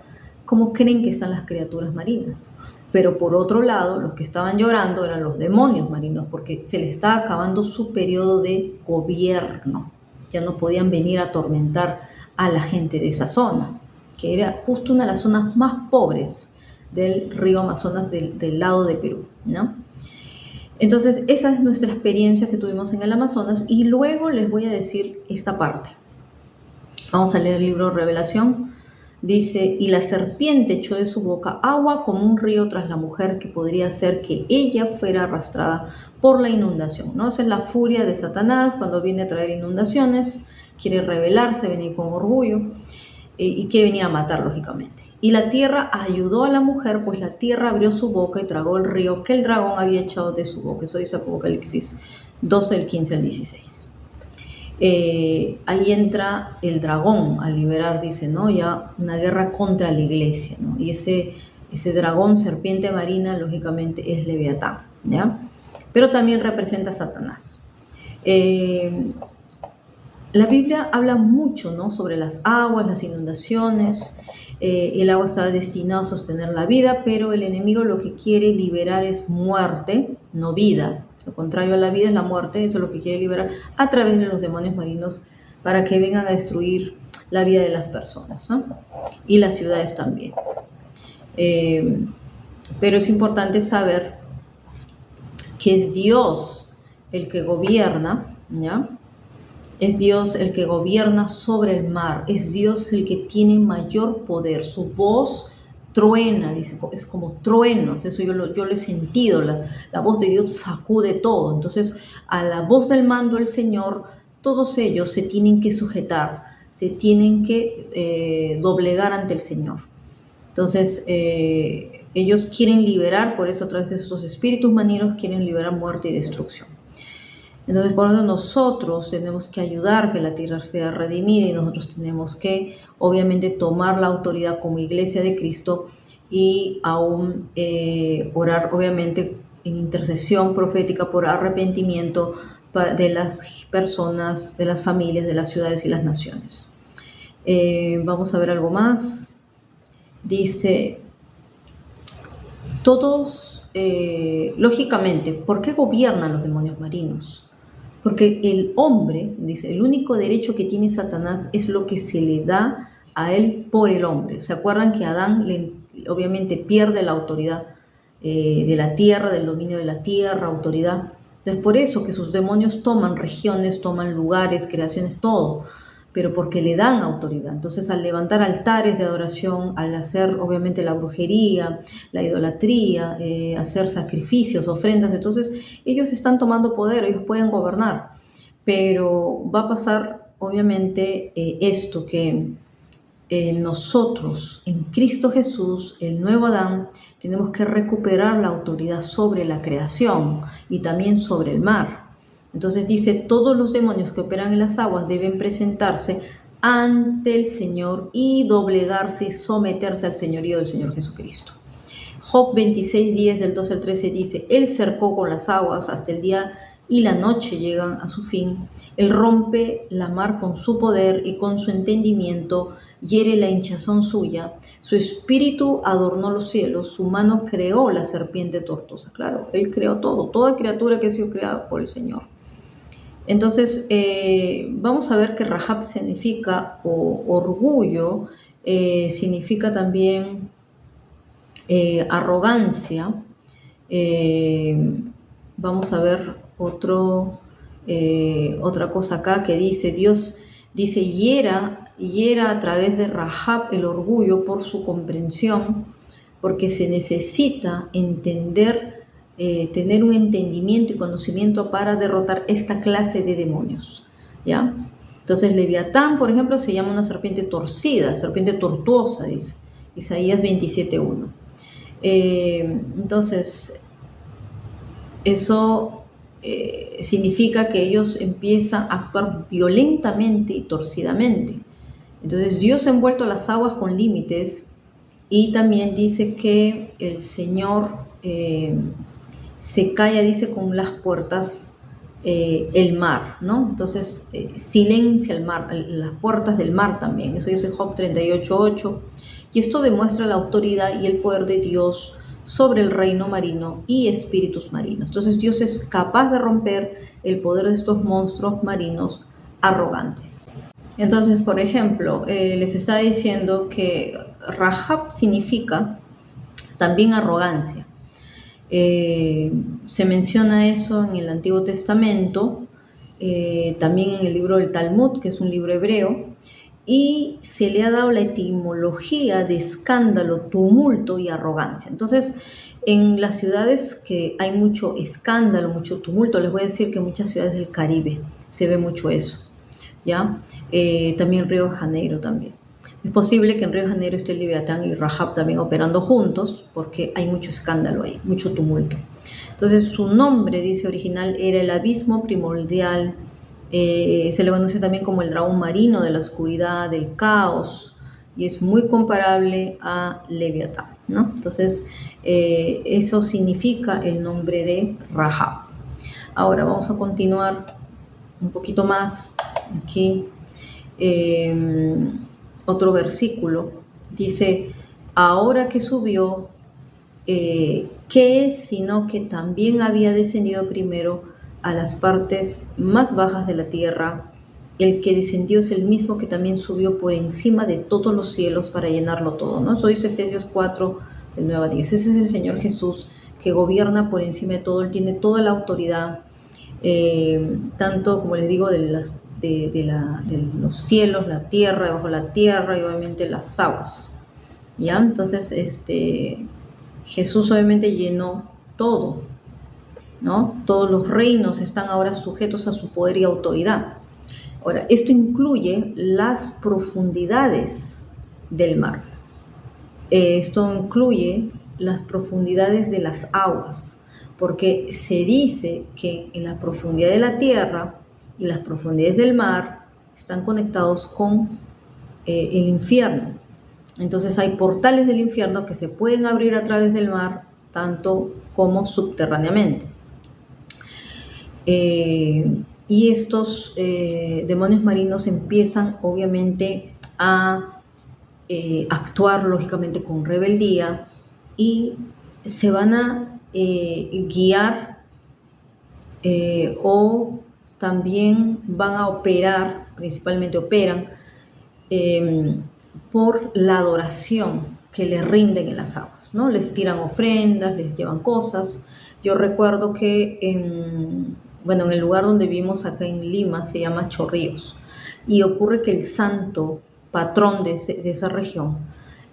¿cómo creen que están las criaturas marinas? Pero por otro lado, los que estaban llorando eran los demonios marinos, porque se les estaba acabando su periodo de gobierno. Ya no podían venir a atormentar a la gente de esa zona, que era justo una de las zonas más pobres del río Amazonas del lado de Perú, ¿no? Entonces, esa es nuestra experiencia que tuvimos en el Amazonas, y luego les voy a decir esta parte. Vamos a leer el libro Revelación. Dice, y la serpiente echó de su boca agua como un río tras la mujer, que podría hacer que ella fuera arrastrada por la inundación, ¿no? Esa es la furia de Satanás cuando viene a traer inundaciones, quiere rebelarse, venir con orgullo y quiere venir a matar, lógicamente. Y la tierra ayudó a la mujer, pues la tierra abrió su boca y tragó el río que el dragón había echado de su boca. Eso dice Apocalipsis 12, el 15 al 16. Ahí entra el dragón a liberar, dice, ¿no? Ya una guerra contra la iglesia, ¿no? Y ese dragón, serpiente marina, lógicamente es Leviatán, ¿ya? Pero también representa a Satanás. La Biblia habla mucho, ¿no?, sobre las aguas, las inundaciones. El agua está destinada a sostener la vida, pero el enemigo lo que quiere liberar es muerte, no vida. Lo contrario a la vida es la muerte, eso es lo que quiere liberar a través de los demonios marinos para que vengan a destruir la vida de las personas, ¿no? Y las ciudades también. Pero es importante saber que es Dios el que gobierna, ¿ya? Es Dios el que gobierna sobre el mar, es Dios el que tiene mayor poder, su voz truena, dice, es como truenos, eso yo lo he sentido, la voz de Dios sacude todo. Entonces, a la voz del mando del Señor, todos ellos se tienen que sujetar, se tienen que doblegar ante el Señor. Entonces, ellos quieren liberar, por eso a través de estos espíritus malignos quieren liberar muerte y destrucción. Entonces, por eso nosotros tenemos que ayudar que la tierra sea redimida, y nosotros tenemos que, obviamente, tomar la autoridad como iglesia de Cristo y aún orar, obviamente, en intercesión profética por arrepentimiento de las personas, de las familias, de las ciudades y las naciones. Vamos a ver algo más. Dice, todos, lógicamente, ¿por qué gobiernan los demonios marinos? Porque el hombre, dice, el único derecho que tiene Satanás es lo que se le da a él por el hombre. ¿Se acuerdan que Adán obviamente pierde la autoridad de la tierra, del dominio de la tierra, autoridad? Entonces, por eso que sus demonios toman regiones, toman lugares, creaciones, todo, pero porque le dan autoridad. Entonces, al levantar altares de adoración, al hacer obviamente la brujería, la idolatría, hacer sacrificios, ofrendas, entonces ellos están tomando poder, ellos pueden gobernar. Pero va a pasar obviamente esto, que nosotros en Cristo Jesús, el nuevo Adán, tenemos que recuperar la autoridad sobre la creación y también sobre el mar. Entonces dice, todos los demonios que operan en las aguas deben presentarse ante el Señor y doblegarse y someterse al señorío del Señor Jesucristo. Job 26:10 del 12 al 13 dice, Él cercó con las aguas hasta el día y la noche llegan a su fin. Él rompe la mar con su poder y con su entendimiento hiere la hinchazón suya. Su espíritu adornó los cielos, su mano creó la serpiente tortosa. Claro, Él creó todo, toda criatura que ha sido creada por el Señor. Entonces, vamos a ver que Rahab significa orgullo significa también arrogancia. Vamos a ver otra cosa acá que dice, Dios dice, hiera a través de Rahab el orgullo por su comprensión, porque se necesita entender, tener un entendimiento y conocimiento para derrotar esta clase de demonios, ¿ya? Entonces Leviatán, por ejemplo, se llama una serpiente torcida, serpiente tortuosa, dice Isaías 27:1. Entonces, eso significa que ellos empiezan a actuar violentamente y torcidamente. Entonces Dios ha envuelto las aguas con límites, y también dice que el Señor se calla, dice, con las puertas el mar, ¿no? Entonces silencia el mar, las puertas del mar también. Eso dice Job 38:8. Y esto demuestra la autoridad y el poder de Dios sobre el reino marino y espíritus marinos. Entonces Dios es capaz de romper el poder de estos monstruos marinos arrogantes. Entonces, por ejemplo, les está diciendo que Rahab significa también arrogancia. Se menciona eso en el Antiguo Testamento, también en el libro del Talmud, que es un libro hebreo, y se le ha dado la etimología de escándalo, tumulto y arrogancia. Entonces, en las ciudades que hay mucho escándalo, mucho tumulto, les voy a decir que en muchas ciudades del Caribe se ve mucho eso, ¿ya? También Río de Janeiro también. Es posible que en Río de Janeiro esté Leviatán y Rahab también operando juntos, porque hay mucho escándalo ahí, mucho tumulto. Entonces, su nombre, dice original, era el abismo primordial. Se le conoce también como el dragón marino de la oscuridad, del caos, y es muy comparable a Leviatán, ¿no? Entonces, eso significa el nombre de Rahab. Ahora vamos a continuar un poquito más aquí. Otro versículo dice, ahora que subió, ¿qué es sino que también había descendido primero a las partes más bajas de la tierra? El que descendió es el mismo que también subió por encima de todos los cielos para llenarlo todo, ¿no? Eso dice Efesios 4, del 9 al 10. Ese es el Señor Jesús que gobierna por encima de todo. Él tiene toda la autoridad, tanto, como les digo, de los cielos, la tierra, debajo de la tierra y obviamente las aguas, ¿ya? Entonces, Jesús obviamente llenó todo, ¿no? Todos los reinos están ahora sujetos a su poder y autoridad. Ahora, esto incluye las profundidades del mar. Esto incluye las profundidades de las aguas, porque se dice que en la profundidad de la tierra y las profundidades del mar están conectados con el infierno. Entonces hay portales del infierno que se pueden abrir a través del mar, tanto como subterráneamente. Y estos demonios marinos empiezan obviamente a actuar lógicamente con rebeldía, y se van a guiar o también van a operar, principalmente operan por la adoración que les rinden en las aguas, ¿no? Les tiran ofrendas, les llevan cosas. Yo recuerdo que en el lugar donde vivimos acá en Lima se llama Chorrillos, y ocurre que el santo patrón de esa región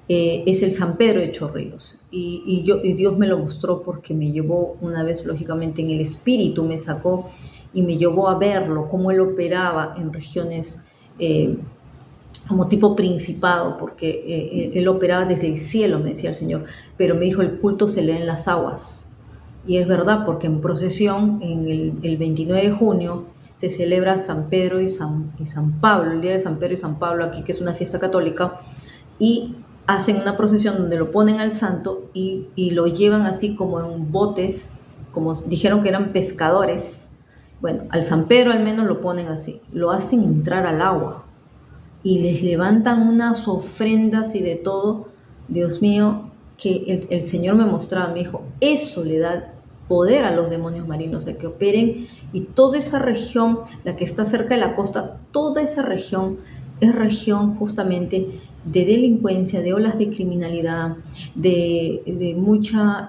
es el San Pedro de Chorrillos, y Dios me lo mostró porque me llevó una vez, lógicamente en el espíritu me sacó y me llevó a verlo, cómo él operaba en regiones como tipo principado, porque él operaba desde el cielo, me decía el Señor, pero me dijo, el culto se lee en las aguas. Y es verdad, porque en procesión, en el 29 de junio, se celebra San Pedro y San Pablo, el día de San Pedro y San Pablo aquí, que es una fiesta católica, y hacen una procesión donde lo ponen al santo y lo llevan así como en botes, como dijeron que eran pescadores. Bueno, al San Pedro al menos lo ponen así, lo hacen entrar al agua y les levantan unas ofrendas y de todo. Dios mío, que el Señor me mostraba, me dijo, eso le da poder a los demonios marinos, a que operen, y toda esa región, la que está cerca de la costa, toda esa región es región justamente de delincuencia, de olas de criminalidad, de mucha,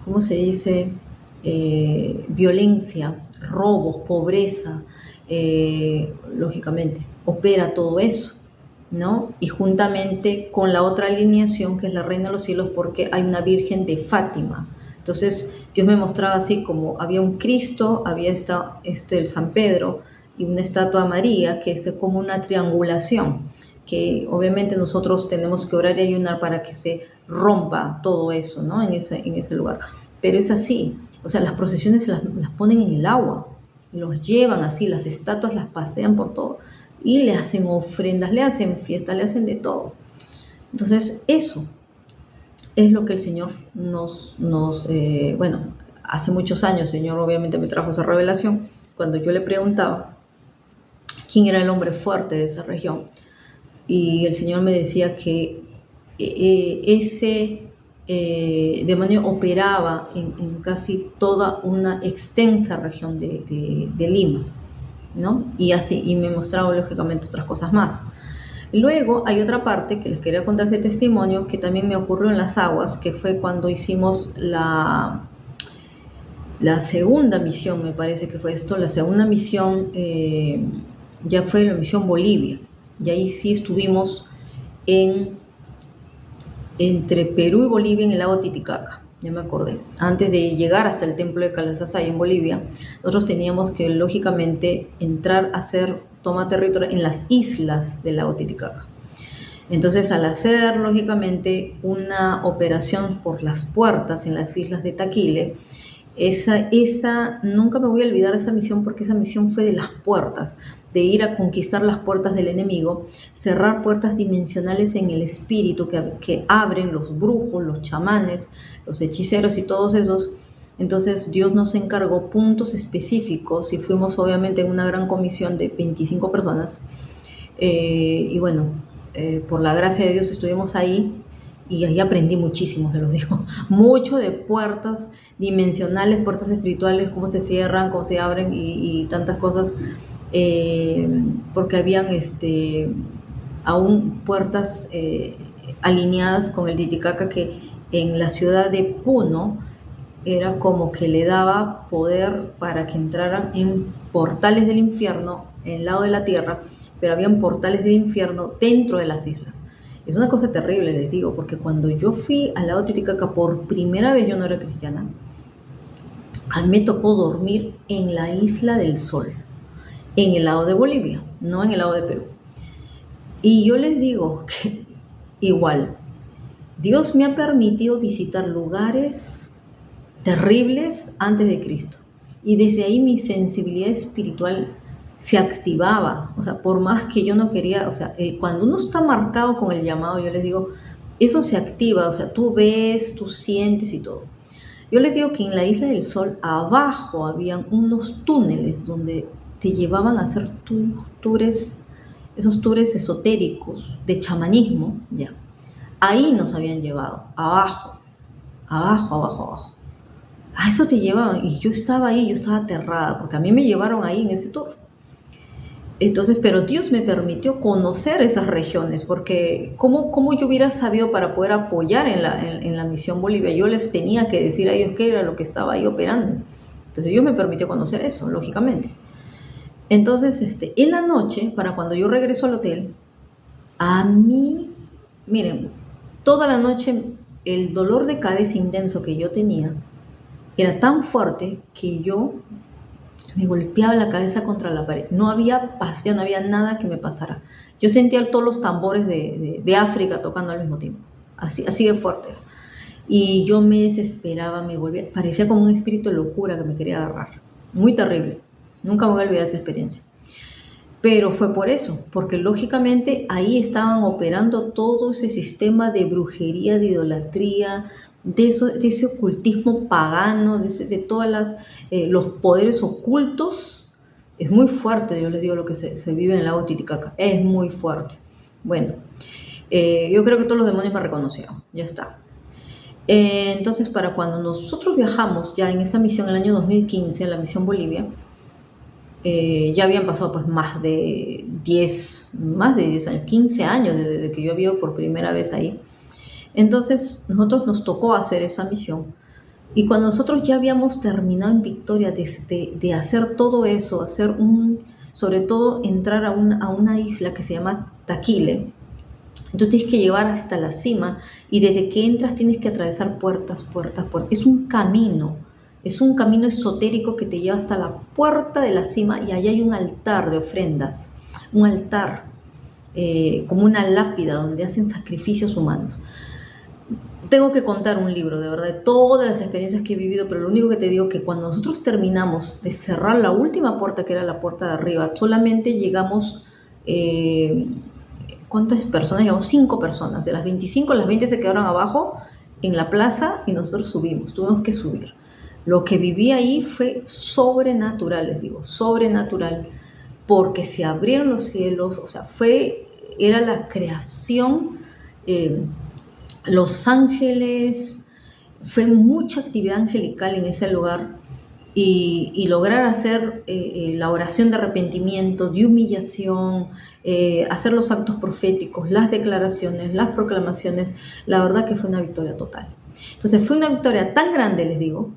¿cómo se dice? Violencia, robos, pobreza, lógicamente, opera todo eso, ¿no? Y juntamente con la otra alineación, que es la Reina de los Cielos, porque hay una Virgen de Fátima. Entonces, Dios me mostraba así como había un Cristo, había el San Pedro y una estatua María, que es como una triangulación, que obviamente nosotros tenemos que orar y ayunar para que se rompa todo eso, ¿no? En ese lugar. Pero es así, o sea, las procesiones las ponen en el agua, los llevan así, las estatuas las pasean por todo y le hacen ofrendas, le hacen fiestas, le hacen de todo. Entonces, eso es lo que el Señor bueno, hace muchos años el Señor obviamente me trajo esa revelación cuando yo le preguntaba quién era el hombre fuerte de esa región, y el Señor me decía que ese demonio operaba en casi toda una extensa región de Lima, ¿no? Y así, y me mostraba lógicamente otras cosas más. Luego hay otra parte que les quería contar, ese testimonio que también me ocurrió en las aguas, que fue cuando hicimos la segunda misión, me parece que fue esto, la segunda misión, ya fue la misión Bolivia, y ahí sí estuvimos entre Perú y Bolivia en el lago Titicaca, ya me acordé. Antes de llegar hasta el templo de Calasasay en Bolivia, nosotros teníamos que lógicamente entrar a hacer toma territorio en las islas del lago Titicaca. Entonces, al hacer lógicamente una operación por las puertas en las islas de Taquile, esa nunca me voy a olvidar esa misión, porque esa misión fue de las puertas, de ir a conquistar las puertas del enemigo, cerrar puertas dimensionales en el espíritu que abren los brujos, los chamanes, los hechiceros y todos esos. Entonces Dios nos encargó puntos específicos y fuimos obviamente en una gran comisión de 25 personas, y bueno, por la gracia de Dios estuvimos ahí. Y ahí aprendí muchísimo, se los digo, mucho de puertas dimensionales, puertas espirituales, cómo se cierran, cómo se abren y tantas cosas, porque habían aún puertas alineadas con el Titicaca, que en la ciudad de Puno era como que le daba poder para que entraran en portales del infierno, en el lado de la tierra, pero habían portales del infierno dentro de las islas. Es una cosa terrible, les digo, porque cuando yo fui al lado de Titicaca por primera vez, yo no era cristiana, a mí me tocó dormir en la Isla del Sol, en el lado de Bolivia, no en el lado de Perú. Y yo les digo que igual, Dios me ha permitido visitar lugares terribles antes de Cristo. Y desde ahí mi sensibilidad espiritual se activaba, o sea, por más que yo no quería, o sea, cuando uno está marcado con el llamado, yo les digo, eso se activa, o sea, tú ves, tú sientes y todo. Yo les digo que en la Isla del Sol, abajo habían unos túneles donde te llevaban a hacer tours, esos tours esotéricos de chamanismo, ya. Ahí nos habían llevado, abajo. A eso te llevaban, y yo estaba ahí, yo estaba aterrada, porque a mí me llevaron ahí en ese tour. Entonces, pero Dios me permitió conocer esas regiones, porque ¿cómo yo hubiera sabido para poder apoyar en la misión Bolivia? Yo les tenía que decir a ellos qué era lo que estaba ahí operando. Entonces, Dios me permitió conocer eso, lógicamente. Entonces, en la noche, para cuando yo regreso al hotel, a mí, miren, toda la noche el dolor de cabeza intenso que yo tenía era tan fuerte que yo me golpeaba la cabeza contra la pared. No había paz, ya no había nada que me pasara. Yo sentía todos los tambores de África tocando al mismo tiempo. Así de fuerte. Y yo me desesperaba, me volvía, parecía como un espíritu de locura que me quería agarrar. Muy terrible. Nunca me voy a olvidar esa experiencia. Pero fue por eso, porque lógicamente ahí estaban operando todo ese sistema de brujería, de idolatría, de ese ocultismo pagano, de todos los poderes ocultos. Es muy fuerte, yo les digo, lo que se vive en el lago Titicaca, es muy fuerte. Bueno, yo creo que todos los demonios me reconocieron, ya está. Entonces, para cuando nosotros viajamos ya en esa misión, el año 2015, en la misión Bolivia, Ya habían pasado pues más de 10 años, 15 años desde que yo había ido por primera vez ahí. Entonces nosotros nos tocó hacer esa misión. Y cuando nosotros ya habíamos terminado en Victoria de hacer todo eso, sobre todo entrar a una isla que se llama Taquile, tú tienes que llevar hasta la cima y desde que entras tienes que atravesar puertas, puertas, puertas. Es un camino esotérico que te lleva hasta la puerta de la cima y allá hay un altar de ofrendas, un altar como una lápida donde hacen sacrificios humanos. Tengo que contar un libro, de verdad, de todas las experiencias que he vivido, pero lo único que te digo es que cuando nosotros terminamos de cerrar la última puerta, que era la puerta de arriba, solamente llegamos... ¿Cuántas personas? Llegamos 5 personas. De las 25, las 20 se quedaron abajo en la plaza y nosotros tuvimos que subir. Lo que viví ahí fue sobrenatural, les digo, sobrenatural, porque se abrieron los cielos, o sea, era la creación, los ángeles, fue mucha actividad angelical en ese lugar y lograr hacer la oración de arrepentimiento, de humillación, hacer los actos proféticos, las declaraciones, las proclamaciones, la verdad que fue una victoria total. Entonces fue una victoria tan grande, les digo,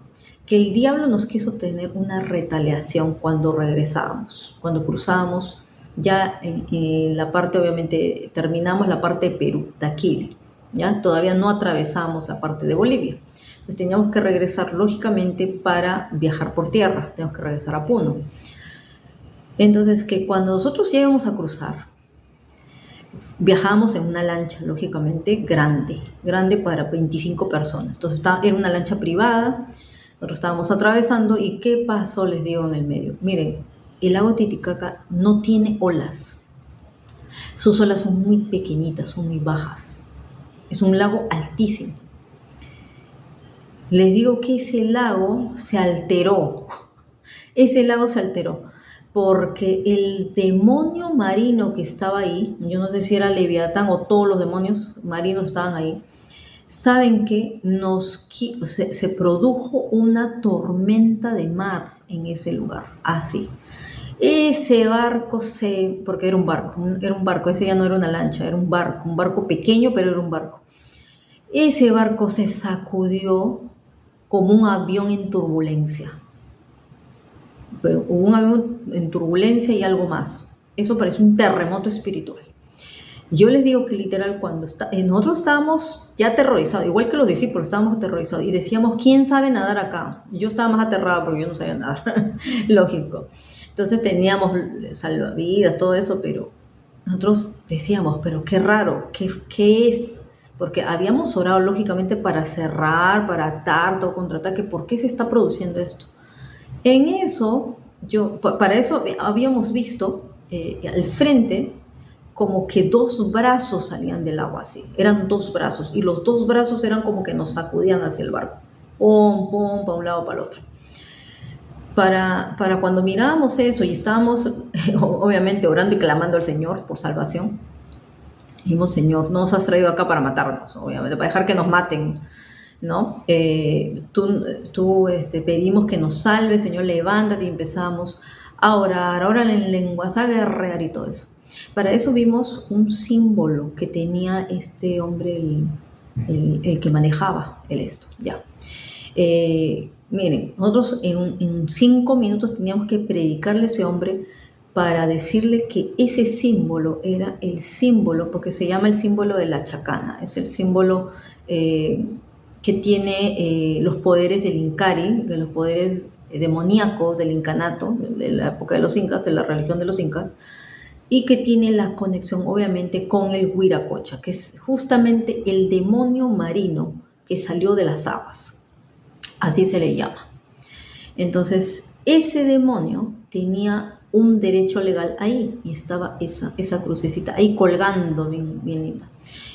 que el diablo nos quiso tener una retaliación cuando regresábamos, cuando cruzábamos ya en la parte, obviamente, terminamos la parte de Perú, Taquile, ¿ya? Todavía no atravesamos la parte de Bolivia. Entonces teníamos que regresar, lógicamente, para viajar por tierra, teníamos que regresar a Puno. Entonces, que cuando nosotros llegamos a cruzar, viajábamos en una lancha, lógicamente, grande para 25 personas. Entonces era una lancha privada, nosotros estábamos atravesando y ¿qué pasó? Les digo en el medio. Miren, el lago Titicaca no tiene olas. Sus olas son muy pequeñitas, son muy bajas. Es un lago altísimo. Les digo que ese lago se alteró. Ese lago se alteró porque el demonio marino que estaba ahí, yo no sé si era Leviatán o todos los demonios marinos estaban ahí, saben que se produjo una tormenta de mar en ese lugar, así. Ese barco porque era un barco, ese ya no era una lancha, era un barco pequeño, pero era un barco. Ese barco se sacudió como un avión en turbulencia. Pero hubo un avión en turbulencia y algo más. Eso parece un terremoto espiritual. Yo les digo que literal nosotros estábamos ya aterrorizados, igual que los discípulos, estábamos aterrorizados y decíamos, ¿quién sabe nadar acá? Yo estaba más aterrada porque yo no sabía nadar, lógico. Entonces teníamos salvavidas, todo eso, pero nosotros decíamos, pero qué raro, ¿qué es? Porque habíamos orado lógicamente para cerrar, para atar, todo contraataque. ¿Por qué se está produciendo esto? En eso, para eso habíamos visto al frente como que 2 brazos salían del agua así. Eran 2 brazos y los 2 brazos eran como que nos sacudían hacia el barco. Pum, pum, para un lado, para el otro. Para cuando mirábamos eso y estábamos obviamente orando y clamando al Señor por salvación, dijimos, Señor, no nos has traído acá para matarnos, obviamente, para dejar que nos maten, ¿no? Pedimos que nos salve, Señor, levántate, y empezamos a orar en lenguas, a guerrear y todo eso. Para eso vimos un símbolo que tenía este hombre, el que manejaba esto, ya. Miren, nosotros en 5 minutos teníamos que predicarle a ese hombre para decirle que ese símbolo era el símbolo, porque se llama el símbolo de la chacana, es el símbolo que tiene los poderes del Incari, de los poderes demoníacos del incanato, de la época de los incas, de la religión de los incas, y que tiene la conexión obviamente con el Huiracocha, que es justamente el demonio marino que salió de las aguas, así se le llama. Entonces, ese demonio tenía un derecho legal ahí y estaba esa crucecita ahí colgando bien linda.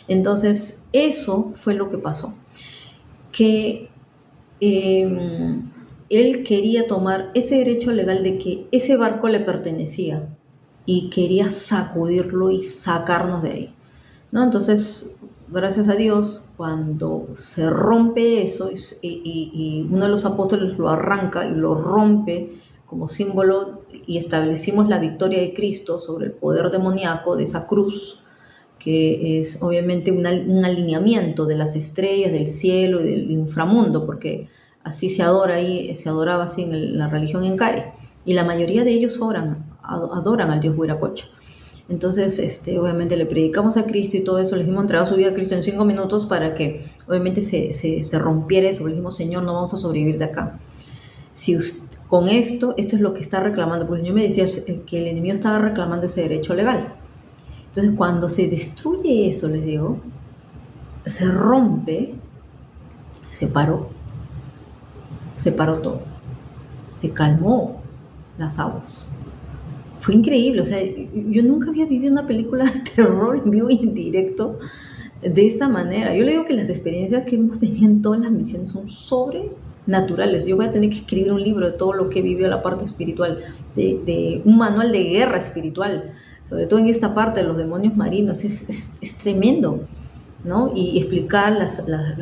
Entonces, eso fue lo que pasó, que él quería tomar ese derecho legal de que ese barco le pertenecía y quería sacudirlo y sacarnos de ahí, ¿no? Entonces, gracias a Dios, cuando se rompe eso y uno de los apóstoles lo arranca y lo rompe como símbolo y establecimos la victoria de Cristo sobre el poder demoníaco de esa cruz, que es obviamente un alineamiento de las estrellas, del cielo y del inframundo, porque así se adora ahí, se adoraba así en la religión encare, y la mayoría de ellos adoran al dios Huiracocha. Entonces, obviamente le predicamos a Cristo y todo eso, le dijimos entregar su vida a Cristo en 5 minutos para que obviamente se rompiera eso. Le dijimos, Señor, no vamos a sobrevivir de acá. Si con esto es lo que está reclamando, porque el Señor me decía que el enemigo estaba reclamando ese derecho legal. Entonces, cuando se destruye eso, les digo, se rompe, se paró todo, se calmó las aguas. Fue increíble, o sea, yo nunca había vivido una película de terror en vivo y en directo de esa manera. Yo le digo que las experiencias que hemos tenido en todas las misiones son sobrenaturales. Yo voy a tener que escribir un libro de todo lo que he vivido, la parte espiritual, de un manual de guerra espiritual, sobre todo en esta parte de los demonios marinos. Es tremendo, ¿no? Y explicar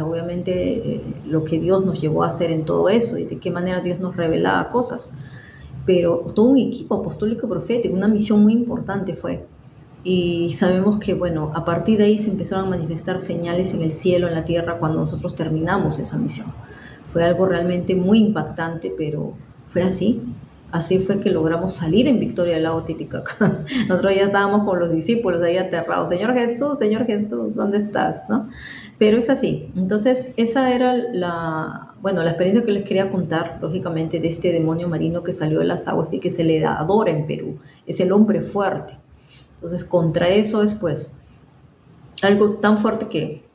obviamente lo que Dios nos llevó a hacer en todo eso y de qué manera Dios nos revelaba cosas. Pero todo un equipo apostólico y profético, una misión muy importante fue. Y sabemos que, bueno, a partir de ahí se empezaron a manifestar señales en el cielo, en la tierra, cuando nosotros terminamos esa misión. Fue algo realmente muy impactante, pero fue así. Así fue que logramos salir en victoria del lago Titicaca. Nosotros ya estábamos con los discípulos ahí aterrados. Señor Jesús, ¿dónde estás? ¿No? Pero es así. Entonces, esa era la experiencia que les quería contar, lógicamente, de este demonio marino que salió de las aguas y que se le adora en Perú. Es el hombre fuerte. Entonces, contra eso es, pues, algo tan fuerte que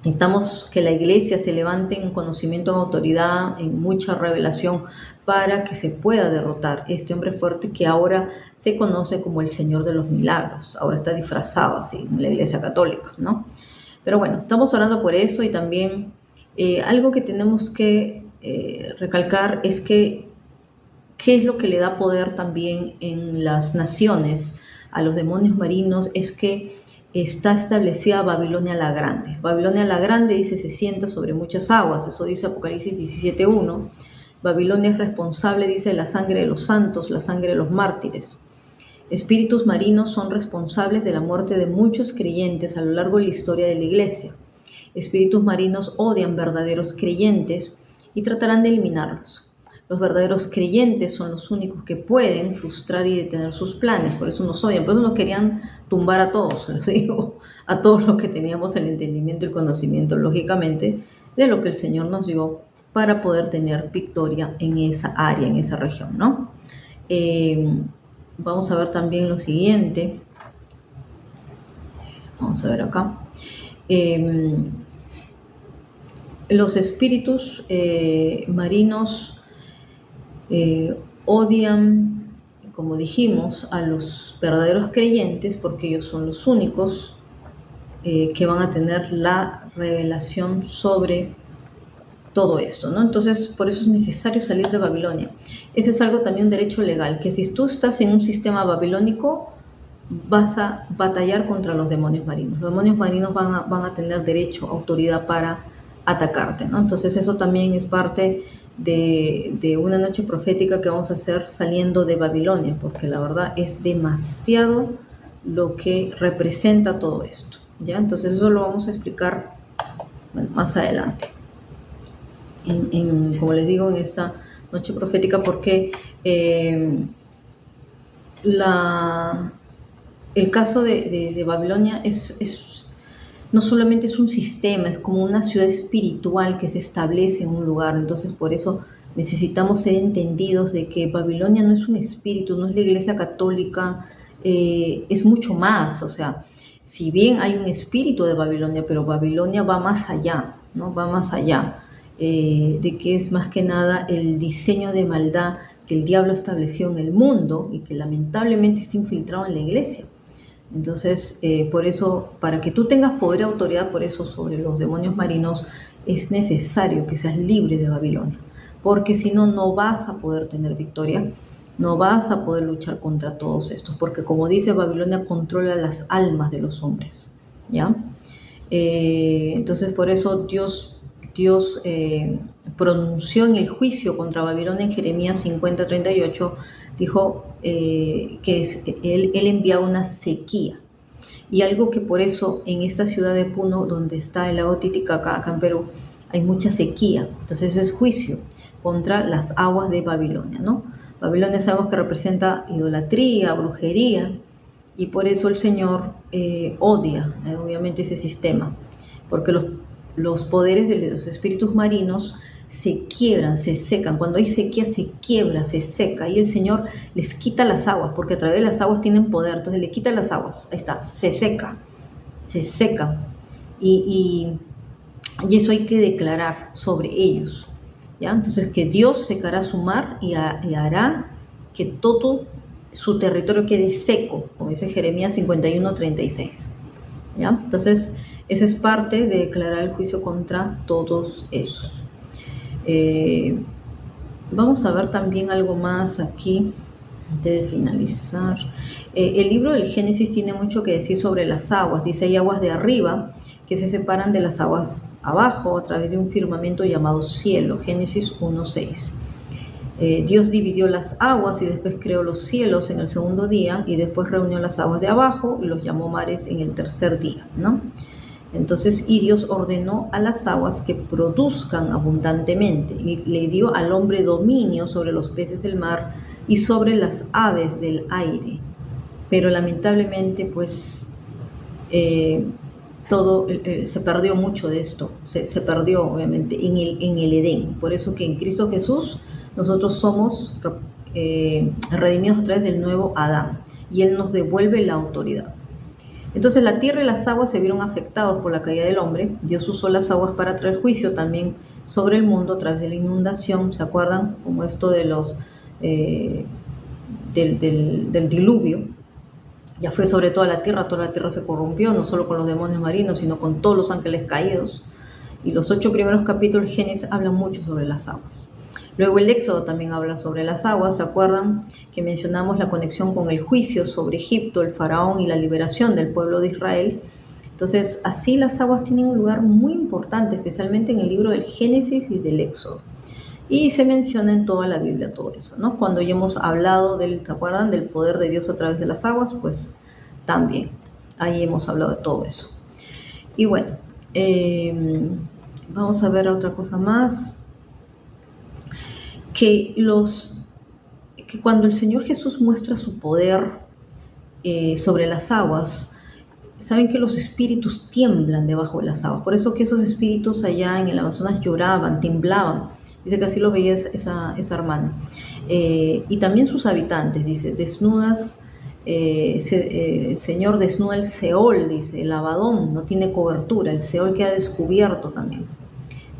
necesitamos que la iglesia se levante en conocimiento, en autoridad, en mucha revelación, para que se pueda derrotar este hombre fuerte que ahora se conoce como el Señor de los Milagros. Ahora está disfrazado así en la iglesia católica, ¿no? Pero bueno, estamos orando por eso. Y también algo que tenemos que recalcar es que qué es lo que le da poder también en las naciones a los demonios marinos, es que está establecida Babilonia la Grande. Babilonia la Grande, dice, se sienta sobre muchas aguas. Eso dice Apocalipsis 17:1. Babilonia es responsable, dice, de la sangre de los santos, la sangre de los mártires. Espíritus marinos son responsables de la muerte de muchos creyentes a lo largo de la historia de la iglesia. Espíritus marinos odian verdaderos creyentes y tratarán de eliminarlos. Los verdaderos creyentes son los únicos que pueden frustrar y detener sus planes, por eso nos odian, por eso nos querían tumbar a todos, les digo, a todos los que teníamos el entendimiento y el conocimiento, lógicamente, de lo que el Señor nos dio para poder tener victoria en esa área, en esa región, ¿no? Vamos a ver también lo siguiente. Vamos a ver acá. Los espíritus marinos odian, como dijimos, a los verdaderos creyentes, porque ellos son los únicos que van a tener la revelación sobre todo esto, ¿no? Entonces, por eso es necesario salir de Babilonia. Ese es algo también, un derecho legal, que si tú estás en un sistema babilónico, vas a batallar contra los demonios marinos. Los demonios marinos van a tener derecho, autoridad para atacarte, ¿no? Entonces, eso también es parte de una noche profética que vamos a hacer saliendo de Babilonia, porque la verdad es demasiado lo que representa todo esto, ¿ya? Entonces eso lo vamos a explicar, bueno, más adelante, como les digo, en esta noche profética, porque el caso de Babilonia no solamente es un sistema, es como una ciudad espiritual que se establece en un lugar. Entonces, por eso necesitamos ser entendidos de que Babilonia no es un espíritu, no es la iglesia católica, es mucho más. O sea, si bien hay un espíritu de Babilonia, pero Babilonia va más allá, ¿no? Va más allá, de que es más que nada el diseño de maldad que el diablo estableció en el mundo y que lamentablemente se ha infiltrado en la iglesia. Entonces, por eso, para que tú tengas poder y autoridad por eso sobre los demonios marinos, es necesario que seas libre de Babilonia, porque si no, no vas a poder tener victoria, no vas a poder luchar contra todos estos, porque como dice, Babilonia controla las almas de los hombres, ¿ya? Entonces, por eso Dios pronunció en el juicio contra Babilonia en Jeremías 50:38, dijo él enviaba una sequía. Y algo que por eso en esta ciudad de Puno, donde está el lago Titicaca, acá en Perú, hay mucha sequía. Entonces es juicio contra las aguas de Babilonia, ¿no? Babilonia sabemos que representa idolatría, brujería, y por eso el Señor odia, obviamente, ese sistema, porque los poderes de los espíritus marinos se quiebran, se secan. Cuando hay sequía, se quiebra, se seca, y el Señor les quita las aguas, porque a través de las aguas tienen poder. Entonces le quita las aguas, ahí está, se seca, y eso hay que declarar sobre ellos, ¿ya? Entonces que Dios secará su mar y hará que todo su territorio quede seco, como dice Jeremías 51:36, ¿ya? Entonces eso es parte de declarar el juicio contra todos esos. Vamos a ver también algo más aquí antes de finalizar. El libro del Génesis tiene mucho que decir sobre las aguas. Dice, hay aguas de arriba que se separan de las aguas abajo a través de un firmamento llamado cielo. Génesis 1:6. Dios dividió las aguas y después creó los cielos en el segundo día, y después reunió las aguas de abajo y los llamó mares en el tercer día, ¿no? Entonces, y Dios ordenó a las aguas que produzcan abundantemente, y le dio al hombre dominio sobre los peces del mar y sobre las aves del aire. Pero lamentablemente, pues, se perdió mucho de esto, se perdió obviamente en el Edén. Por eso que en Cristo Jesús nosotros somos redimidos a través del nuevo Adán, y Él nos devuelve la autoridad. Entonces la tierra y las aguas se vieron afectados por la caída del hombre. Dios usó las aguas para traer juicio también sobre el mundo a través de la inundación. ¿Se acuerdan? Como esto de del diluvio. Ya fue sobre toda la tierra se corrompió, no solo con los demonios marinos, sino con todos los ángeles caídos. Y los 8 primeros capítulos de Génesis hablan mucho sobre las aguas. Luego el Éxodo también habla sobre las aguas. ¿Se acuerdan que mencionamos la conexión con el juicio sobre Egipto, el faraón y la liberación del pueblo de Israel? Entonces, así las aguas tienen un lugar muy importante, especialmente en el libro del Génesis y del Éxodo. Y se menciona en toda la Biblia todo eso, ¿no? Cuando ya hemos hablado ¿te acuerdan? Del poder de Dios a través de las aguas, pues también ahí hemos hablado de todo eso. Y bueno, vamos a ver otra cosa más. Que cuando el Señor Jesús muestra su poder sobre las aguas, saben que los espíritus tiemblan debajo de las aguas. Por eso que esos espíritus allá en el Amazonas lloraban, temblaban. Dice que así lo veía esa hermana. Y también sus habitantes, dice, el Señor desnuda el Seol, dice, el Abadón no tiene cobertura, el Seol queda descubierto también,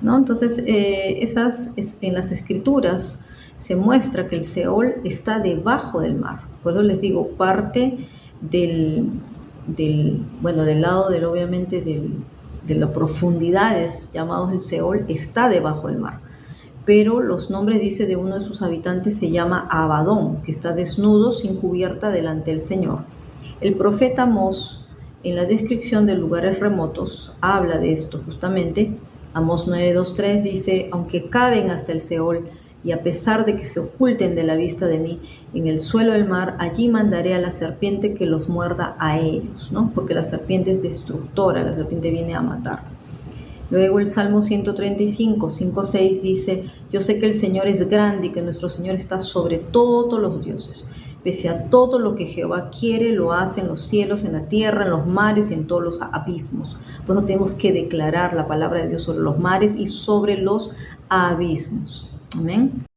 ¿no? Entonces, en las escrituras se muestra que el Seol está debajo del mar. Por eso les digo, parte del lado obviamente de las profundidades llamados el Seol está debajo del mar. Pero los nombres, dice, de uno de sus habitantes se llama Abadón, que está desnudo, sin cubierta, delante del Señor. El profeta Amós, en la descripción de lugares remotos, habla de esto justamente. Amós 9:2-3 dice, aunque caben hasta el Seol, y a pesar de que se oculten de la vista de mí, en el suelo del mar, allí mandaré a la serpiente que los muerda a ellos, ¿no? Porque la serpiente es destructora, la serpiente viene a matar. Luego el Salmo 135, 5-6 dice, yo sé que el Señor es grande y que nuestro Señor está sobre todos los dioses. Pese a todo lo que Jehová quiere, lo hace en los cielos, en la tierra, en los mares y en todos los abismos. Por eso tenemos que declarar la palabra de Dios sobre los mares y sobre los abismos. Amén.